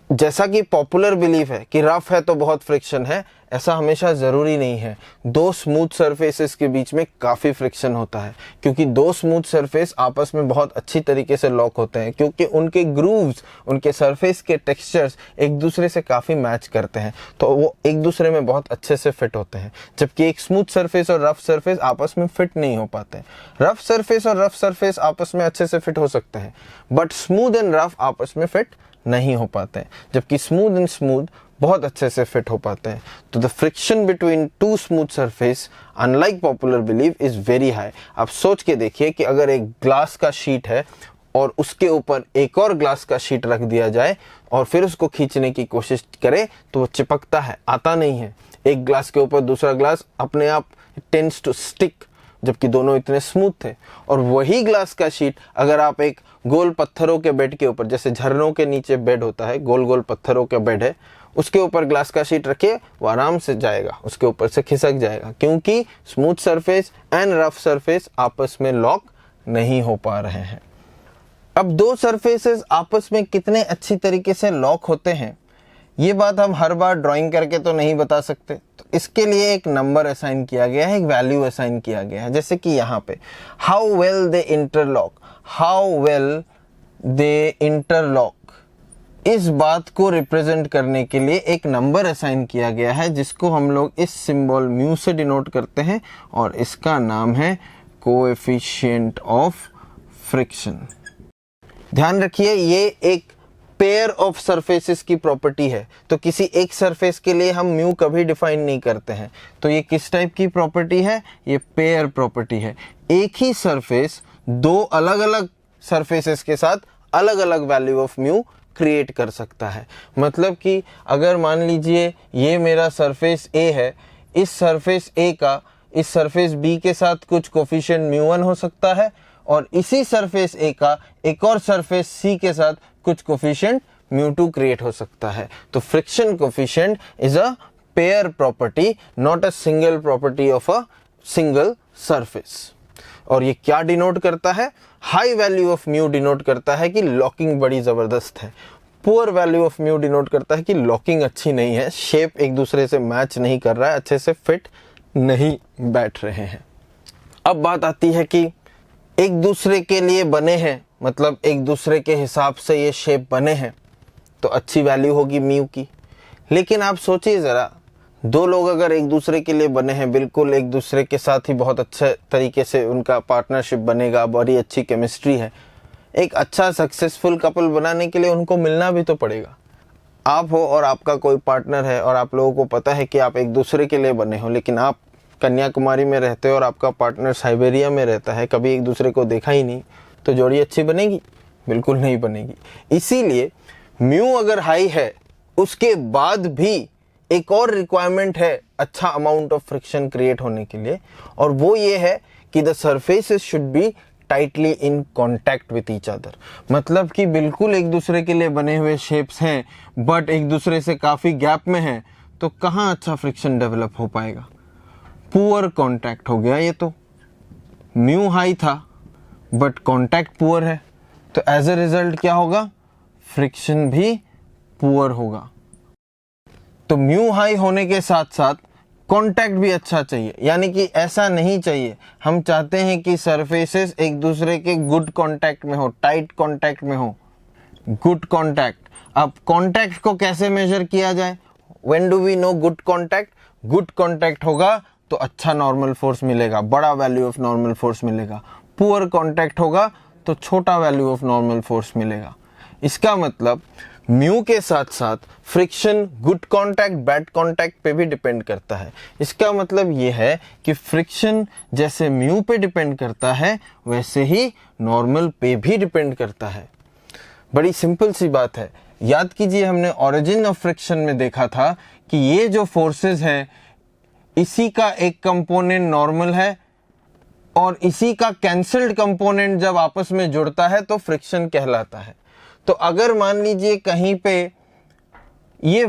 S1: जैसा कि पॉपुलर बिलीफ है कि रफ है तो बहुत फ्रिक्शन है, ऐसा हमेशा ज़रूरी नहीं है। दो स्मूथ सरफेसेस के बीच में काफ़ी फ्रिक्शन होता है, क्योंकि दो स्मूथ सरफेस आपस में बहुत अच्छी तरीके से लॉक होते हैं, क्योंकि उनके ग्रूव्स, उनके सरफेस के टेक्सचर्स एक दूसरे से काफ़ी मैच करते हैं, तो वो एक दूसरे में बहुत अच्छे से फिट होते हैं। जबकि एक स्मूथ सरफेस और रफ सरफेस आपस में फिट नहीं हो पाते। रफ सरफेस और रफ सरफेस आपस में अच्छे से फिट हो सकते हैं, बट स्मूथ एंड रफ आपस में फिट नहीं हो पाते हैं, जबकि स्मूथ एंड स्मूथ बहुत अच्छे से फिट हो पाते हैं। तो the friction between two smooth surface unlike popular believe is very high. आप सोच के देखिए कि अगर एक ग्लास का शीट है और उसके ऊपर एक और ग्लास का शीट रख दिया जाए और फिर उसको खींचने की कोशिश करें तो वो चिपकता है, आता नहीं है। एक ग्लास के ऊपर दूसरा ग्लास अपने आप टेंड्स टू स्टिक, जबकि दोनों इतने स्मूथ थे। और वही ग्लास का शीट अगर आप एक गोल पत्थरों के बेड के ऊपर, जैसे झरनों के नीचे बेड होता है, गोल गोल पत्थरों का बेड है, उसके ऊपर ग्लास का शीट रखिए, वो आराम से जाएगा, उसके ऊपर से खिसक जाएगा, क्योंकि smooth surface and rough surface आपस में लॉक नहीं हो पा रहे हैं। अब दो सरफेसेस आपस में कितने अच्छी तरीके से लॉक होते हैं, ये बात हम हर बार ड्राइंग करके तो नहीं बता सकते। तो इसके लिए एक नंबर असाइन किया गया है, एक वैल्यू असाइन किया गया है। जैसे कि यहाँ पे how well they interlock, how well they interlock, इस बात को रिप्रेजेंट करने के लिए एक नंबर असाइन किया गया है, जिसको हम लोग इस सिंबल म्यू से डिनोट करते हैं, और इसका नाम है कोएफिशिएंट ऑफ फ्रिक्शन। ध्यान रखिए, ये एक पेयर ऑफ सरफेसेस की प्रॉपर्टी है, तो किसी एक सरफेस के लिए हम म्यू कभी डिफाइन नहीं करते हैं। तो ये किस टाइप की प्रॉपर्टी है? ये पेयर प्रॉपर्टी है। एक ही सरफेस दो अलग अलग सरफेसेस के साथ अलग अलग वैल्यू ऑफ म्यू क्रिएट कर सकता है। मतलब कि अगर मान लीजिए ये मेरा सरफेस ए है, इस सरफेस ए का इस सरफेस बी के साथ कुछ कोफिशिएंट म्यू1 हो सकता है, और इसी सरफेस ए का एक और सरफेस सी के साथ कुछ कोफिशिएंट म्यू2 क्रिएट हो सकता है। तो friction coefficient is a pair property, not a single property of a single surface. और ये क्या डिनोट करता है? High value of mu denote करता है कि लॉकिंग बड़ी जबरदस्त है। Poor value of mu denote करता है कि लॉकिंग अच्छी नहीं है, शेप एक दूसरे से मैच नहीं कर रहा है, अच्छे से फिट नहीं बैठ रहे हैं। अब बात आती है कि एक दूसरे के लिए बने हैं, मतलब एक दूसरे के हिसाब से ये शेप बने हैं, तो अच्छी वैल्यू होगी म्यू की। लेकिन आप सोचिए ज़रा, दो लोग अगर एक दूसरे के लिए बने हैं, बिल्कुल एक दूसरे के साथ ही बहुत अच्छे तरीके से उनका पार्टनरशिप बनेगा, बड़ी अच्छी केमिस्ट्री है, एक अच्छा सक्सेसफुल कपल बनाने के लिए उनको मिलना भी तो पड़ेगा। आप हो और आपका कोई पार्टनर है और आप लोगों को पता है कि आप एक दूसरे के लिए बने हो, लेकिन आप कन्याकुमारी में रहते हो और आपका पार्टनर साइबेरिया में रहता है, कभी एक दूसरे को देखा ही नहीं, तो जोड़ी अच्छी बनेगी? बिल्कुल नहीं बनेगी। इसीलिए म्यू अगर हाई है, उसके बाद भी एक और रिक्वायरमेंट है अच्छा अमाउंट ऑफ फ्रिक्शन क्रिएट होने के लिए, और वो ये है कि the surfaces should be tightly in contact with each other. मतलब कि बिल्कुल एक दूसरे के लिए बने हुए शेप्स हैं, बट एक दूसरे से काफ़ी गैप में हैं, तो कहाँ अच्छा फ्रिक्शन डेवलप हो पाएगा? पुअर कॉन्टैक्ट हो गया ये तो। म्यू हाई था बट कॉन्टैक्ट पुअर है, तो एज अ रिजल्ट क्या होगा? फ्रिक्शन भी पुअर होगा। तो म्यू हाई होने के साथ साथ कॉन्टैक्ट भी अच्छा चाहिए, यानी कि ऐसा नहीं चाहिए, हम चाहते हैं कि सरफेसेस एक दूसरे के गुड कॉन्टैक्ट में हो, टाइट कॉन्टैक्ट में हो, गुड कॉन्टैक्ट। अब कॉन्टैक्ट को कैसे मेजर किया जाए? When do we know good contact? Good contact होगा तो अच्छा नॉर्मल फोर्स मिलेगा, बड़ा वैल्यू ऑफ नॉर्मल फोर्स मिलेगा। पुअर कॉन्टैक्ट होगा तो छोटा वैल्यू ऑफ नॉर्मल फोर्स मिलेगा। इसका मतलब म्यू के साथ साथ friction good contact bad contact पे भी डिपेंड करता है। इसका मतलब ये है कि फ्रिक्शन जैसे म्यू पे डिपेंड करता है, वैसे ही नॉर्मल पे भी डिपेंड करता है। बड़ी सिंपल सी बात है। याद कीजिए, हमने ओरिजिन ऑफ फ्रिक्शन में देखा था कि ये जो फोर्सेस हैं, इसी का एक कंपोनेंट नॉर्मल है और इसी का कैंसल्ड कंपोनेंट जब आपस में जुड़ता है तो फ्रिक्शन कहलाता है। तो अगर मान लीजिए कहीं पे ये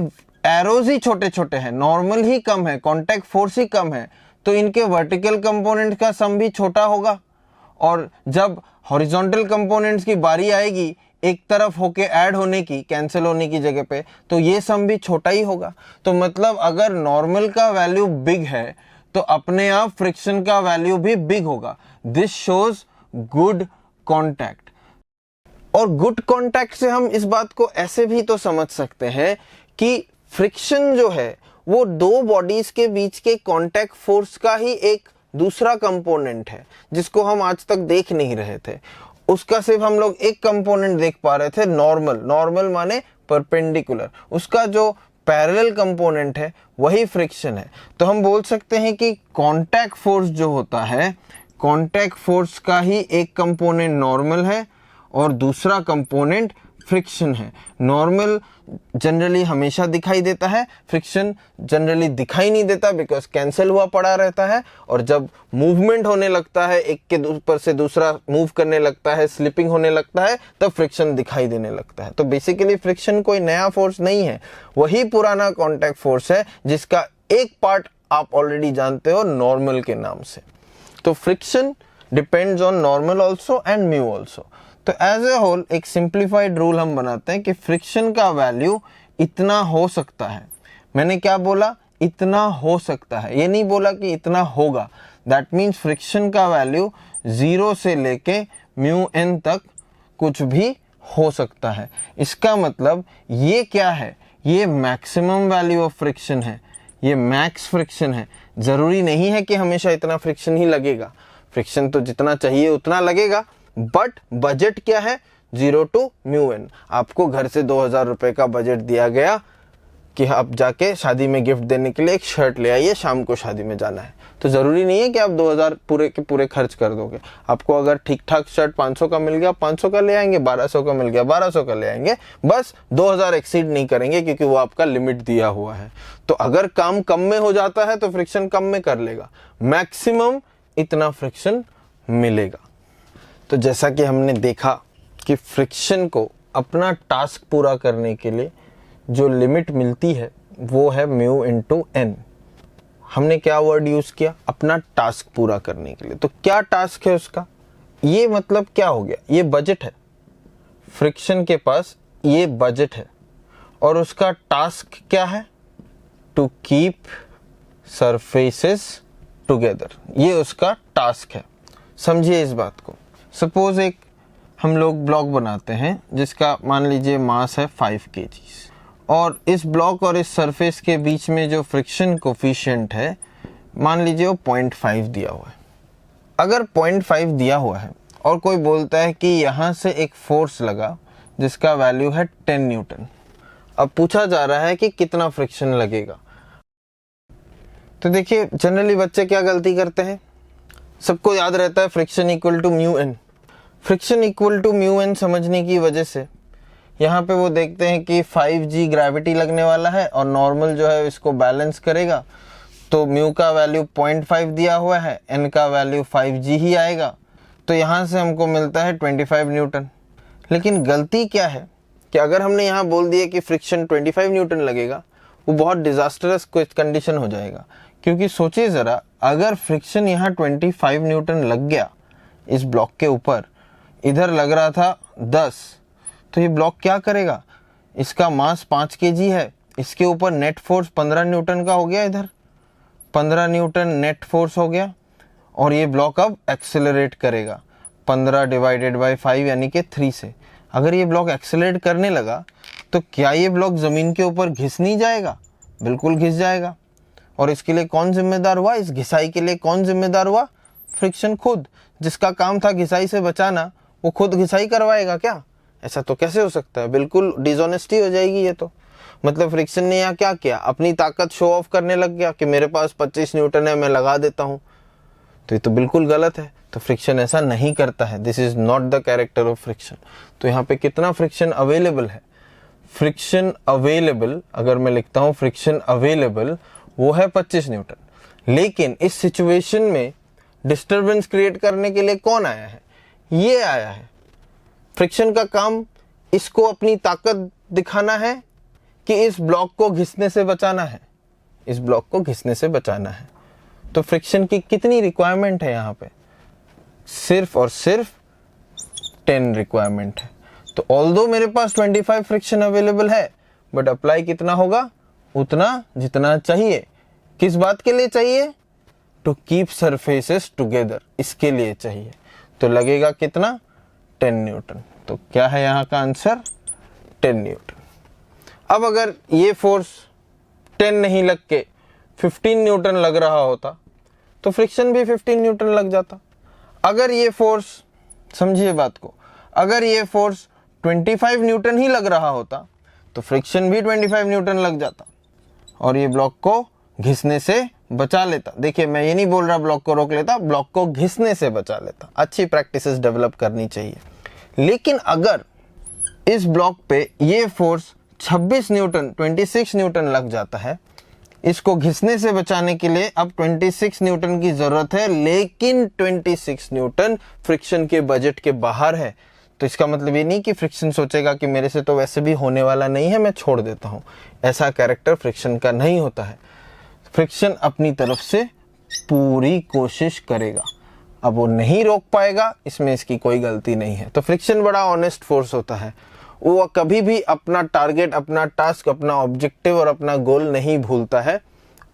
S1: एरोज ही छोटे छोटे हैं, नॉर्मल ही कम है, कांटेक्ट फोर्स ही कम है, तो इनके वर्टिकल कंपोनेंट का सम भी छोटा होगा, और जब हॉरिजॉन्टल कंपोनेंट्स की बारी आएगी, एक तरफ होके ऐड होने की, कैंसिल होने की जगह पे, तो ये सम भी छोटा ही होगा। तो मतलब अगर नॉर्मल का वैल्यू बिग है तो अपने आप फ्रिक्शन का वैल्यू भी बिग होगा। This shows good contact. और गुड कांटेक्ट से हम इस बात को ऐसे भी तो समझ सकते हैं कि फ्रिक्शन जो है वो दो बॉडीज के बीच के कांटेक्ट फोर्स का ही एक दूसरा कंपोनेंट है, जिसको हम आज तक देख नहीं रहे थे। उसका सिर्फ हम लोग एक कंपोनेंट देख पा रहे थे, नॉर्मल। नॉर्मल माने परपेंडिकुलर। उसका जो पैरेलल कंपोनेंट है वही फ्रिक्शन है। तो हम बोल सकते हैं कि कांटेक्ट फोर्स जो होता है, कांटेक्ट फोर्स का ही एक कंपोनेंट नॉर्मल है और दूसरा कंपोनेंट फ्रिक्शन है। नॉर्मल जनरली हमेशा दिखाई देता है, फ्रिक्शन जनरली दिखाई नहीं देता बिकॉज कैंसिल हुआ पड़ा रहता है। और जब मूवमेंट होने लगता है, एक के ऊपर से दूसरा मूव करने लगता है, स्लिपिंग होने लगता है, तब फ्रिक्शन दिखाई देने लगता है। तो बेसिकली फ्रिक्शन कोई नया फोर्स नहीं है, वही पुराना कांटेक्ट फोर्स है जिसका एक पार्ट आप ऑलरेडी जानते हो नॉर्मल के नाम से। तो friction depends on normal also and mu also. तो एज ए होल एक सिंप्लीफाइड रूल हम बनाते हैं कि फ्रिक्शन का वैल्यू इतना हो सकता है। मैंने क्या बोला? इतना हो सकता है, ये नहीं बोला कि इतना होगा। दैट मीन्स फ्रिक्शन का वैल्यू 0 से लेके म्यू एन तक कुछ भी हो सकता है। इसका मतलब ये क्या है? ये मैक्सिमम वैल्यू ऑफ फ्रिक्शन है, ये मैक्स फ्रिक्शन है। जरूरी नहीं है कि हमेशा इतना फ्रिक्शन ही लगेगा, फ्रिक्शन तो जितना चाहिए उतना लगेगा, बट बजट क्या है? 0 to μn। आपको घर से 2000 रुपए का बजट दिया गया कि आप जाके शादी में गिफ्ट देने के लिए एक शर्ट ले आइए, शाम को शादी में जाना है। तो जरूरी नहीं है कि आप 2000 पूरे के पूरे खर्च कर दोगे। आपको अगर ठीक ठाक शर्ट 500 का मिल गया, 500 का ले आएंगे, 1200 का मिल गया, 1200 का ले आएंगे, बस 2000 एक्सीड नहीं करेंगे क्योंकि वो आपका लिमिट दिया हुआ है। तो अगर काम कम में हो जाता है तो फ्रिक्शन कम में कर लेगा, मैक्सिमम इतना फ्रिक्शन मिलेगा। तो जैसा कि हमने देखा कि फ्रिक्शन को अपना टास्क पूरा करने के लिए जो लिमिट मिलती है वो है म्यू इंटू एन। हमने क्या वर्ड यूज किया? अपना टास्क पूरा करने के लिए। तो क्या टास्क है उसका? ये मतलब क्या हो गया? ये बजट है, फ्रिक्शन के पास ये बजट है और उसका टास्क क्या है? To keep surfaces together. ये उसका टास्क है। समझिए इस बात को। सपोज एक हम लोग ब्लॉक बनाते हैं जिसका मान लीजिए मास है 5 kg और इस ब्लॉक और इस सरफेस के बीच में जो फ्रिक्शन कोफिशिएंट है मान लीजिए वो 0.5 दिया हुआ है। अगर 0.5 दिया हुआ है और कोई बोलता है कि यहाँ से एक फोर्स लगा जिसका वैल्यू है 10 न्यूटन, अब पूछा जा रहा है कि कितना फ्रिक्शन लगेगा। तो देखिए जनरली बच्चे क्या गलती करते हैं, सबको याद रहता है friction equal to mu N. Friction equal to mu N समझने की वजह से यहाँ पे वो देखते हैं कि 5g ग्रेविटी लगने वाला है और नॉर्मल जो है इसको बैलेंस करेगा, तो म्यू का वैल्यू 0.5 दिया हुआ है, एन का वैल्यू 5g ही आएगा, तो यहाँ से हमको मिलता है 25 न्यूटन। लेकिन गलती क्या है कि अगर हमने यहाँ बोल दिया कि फ्रिक्शन 25 न्यूटन लगेगा, वो बहुत डिजास्टरस कंडीशन हो जाएगा। क्योंकि सोचिए ज़रा, अगर फ्रिक्शन यहाँ 25 न्यूटन लग गया इस ब्लॉक के ऊपर, इधर लग रहा था 10, तो ये ब्लॉक क्या करेगा? इसका मास 5 kg है, इसके ऊपर नेट फोर्स 15 न्यूटन का हो गया, इधर 15 न्यूटन नेट फोर्स हो गया और ये ब्लॉक अब एक्सेलरेट करेगा 15 डिवाइडेड बाई 5 यानी कि 3 से। अगर ये ब्लॉक एक्सेलरेट करने लगा तो क्या ये ब्लॉक ज़मीन के ऊपर घिस नहीं जाएगा? बिल्कुल घिस जाएगा। और इसके लिए कौन जिम्मेदार हुआ? इस घिसाई के लिए कौन जिम्मेदार हुआ? फ्रिक्शन खुद। जिसका काम था घिसाई से बचाना, वो खुद घिसाई करवाएगा क्या? ऐसा तो कैसे हो सकता है? बिल्कुल डिसऑनेस्टी हो जाएगी ये तो। मतलब फ्रिक्शन ने यहाँ क्या किया? अपनी ताकत शो ऑफ करने लग गया कि मेरे पास 25 न्यूटन है, मैं लगा देता हूँ। तो ये तो बिल्कुल गलत है। तो फ्रिक्शन ऐसा नहीं करता है। This is not the character of friction. तो यहाँ पे कितना फ्रिक्शन अवेलेबल है? फ्रिक्शन अवेलेबल, अगर मैं लिखता हूँ फ्रिक्शन अवेलेबल, वो है 25 न्यूटन। लेकिन इस सिचुएशन में डिस्टरबेंस क्रिएट करने के लिए कौन आया है? ये आया है। फ्रिक्शन का काम इसको अपनी ताकत दिखाना है कि इस ब्लॉक को घिसने से बचाना है, इस ब्लॉक को घिसने से बचाना है। तो फ्रिक्शन की कितनी रिक्वायरमेंट है यहाँ पे? सिर्फ और सिर्फ 10 रिक्वायरमेंट है। तो तो ऑल्दो मेरे पास 25 फ्रिक्शन अवेलेबल है, बट अप्लाई कितना होगा? उतना जितना चाहिए। किस बात के लिए चाहिए? टू कीप सरफेसेस टुगेदर, इसके लिए चाहिए। तो लगेगा कितना? 10 न्यूटन। तो क्या है यहाँ का आंसर? 10 न्यूटन। अब अगर ये फोर्स 10 नहीं लग के 15 न्यूटन लग रहा होता तो फ्रिक्शन भी 15 न्यूटन लग जाता। अगर ये फोर्स, समझिए बात को, अगर ये फोर्स 25 न्यूटन ही लग रहा होता तो फ्रिक्शन भी 25 न्यूटन लग जाता और ये ब्लॉक को घिसने से बचा लेता। देखिए, मैं ये नहीं बोल रहा ब्लॉक को रोक लेता, ब्लॉक को घिसने से बचा लेता। अच्छी प्रैक्टिसेस डेवलप करनी चाहिए। लेकिन अगर इस ब्लॉक पे ये फोर्स 26 न्यूटन 26 न्यूटन लग जाता है, इसको घिसने से बचाने के लिए अब 26 न्यूटन की जरूरत है, लेकिन 26 न्यूटन फ्रिक्शन के बजट के बाहर है। तो इसका मतलब ये नहीं कि फ्रिक्शन सोचेगा कि मेरे से तो वैसे भी होने वाला नहीं है, मैं छोड़ देता हूँ। ऐसा कैरेक्टर फ्रिक्शन का नहीं होता है। फ्रिक्शन अपनी तरफ से पूरी कोशिश करेगा। अब वो नहीं रोक पाएगा, इसमें इसकी कोई गलती नहीं है। तो फ्रिक्शन बड़ा ऑनेस्ट फोर्स होता है। वो कभी भी अपना टारगेट, अपना टास्क, अपना ऑब्जेक्टिव और अपना गोल नहीं भूलता है।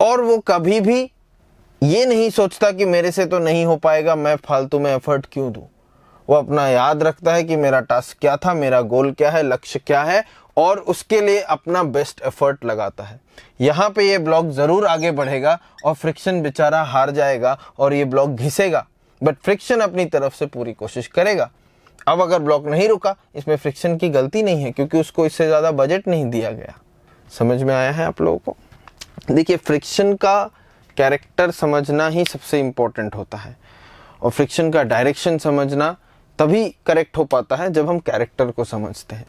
S1: और वो कभी भी ये नहीं सोचता कि मेरे से तो नहीं हो पाएगा, मैं फालतू में एफर्ट क्यों दूं। वो अपना याद रखता है कि मेरा टास्क क्या था, मेरा गोल क्या है, लक्ष्य क्या है, और उसके लिए अपना बेस्ट एफर्ट लगाता है। यहाँ पे ये ब्लॉक जरूर आगे बढ़ेगा और फ्रिक्शन बेचारा हार जाएगा और ये ब्लॉक घिसेगा, बट फ्रिक्शन अपनी तरफ से पूरी कोशिश करेगा। अब अगर ब्लॉक नहीं रुका, इसमें फ्रिक्शन की गलती नहीं है, क्योंकि उसको इससे ज़्यादा बजट नहीं दिया गया। समझ में आया है आप लोगों को? देखिए, फ्रिक्शन का कैरेक्टर समझना ही सबसे इम्पोर्टेंट होता है और फ्रिक्शन का डायरेक्शन समझना तभी करेक्ट हो पाता है जब हम कैरेक्टर को समझते हैं।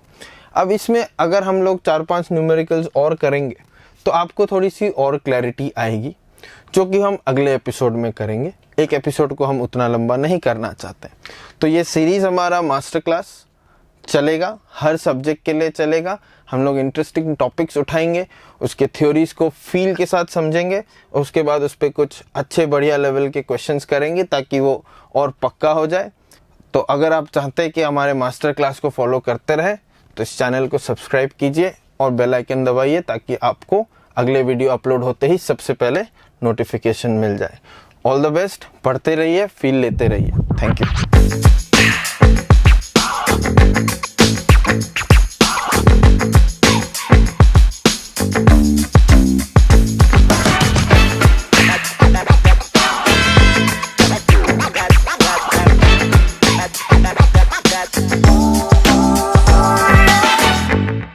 S1: अब इसमें अगर हम लोग 4-5 न्यूमेरिकल्स और करेंगे तो आपको थोड़ी सी और क्लैरिटी आएगी, जो कि हम अगले एपिसोड में करेंगे। एक एपिसोड को हम उतना लंबा नहीं करना चाहते। तो ये सीरीज़ हमारा मास्टर क्लास चलेगा, हर सब्जेक्ट के लिए चलेगा। हम लोग इंटरेस्टिंग टॉपिक्स उठाएंगे, उसके थ्योरीज को फील के साथ समझेंगे और उसके बाद उस पर कुछ अच्छे बढ़िया लेवल के क्वेश्चंस करेंगे ताकि वो और पक्का हो जाए। तो अगर आप चाहते हैं कि हमारे मास्टर क्लास को फॉलो करते रहे तो इस चैनल को सब्सक्राइब कीजिए और बेल आइकन दबाइए ताकि आपको अगले वीडियो अपलोड होते ही सबसे पहले नोटिफिकेशन मिल जाए। ऑल द बेस्ट, पढ़ते रहिए, फील लेते रहिए। Thank you.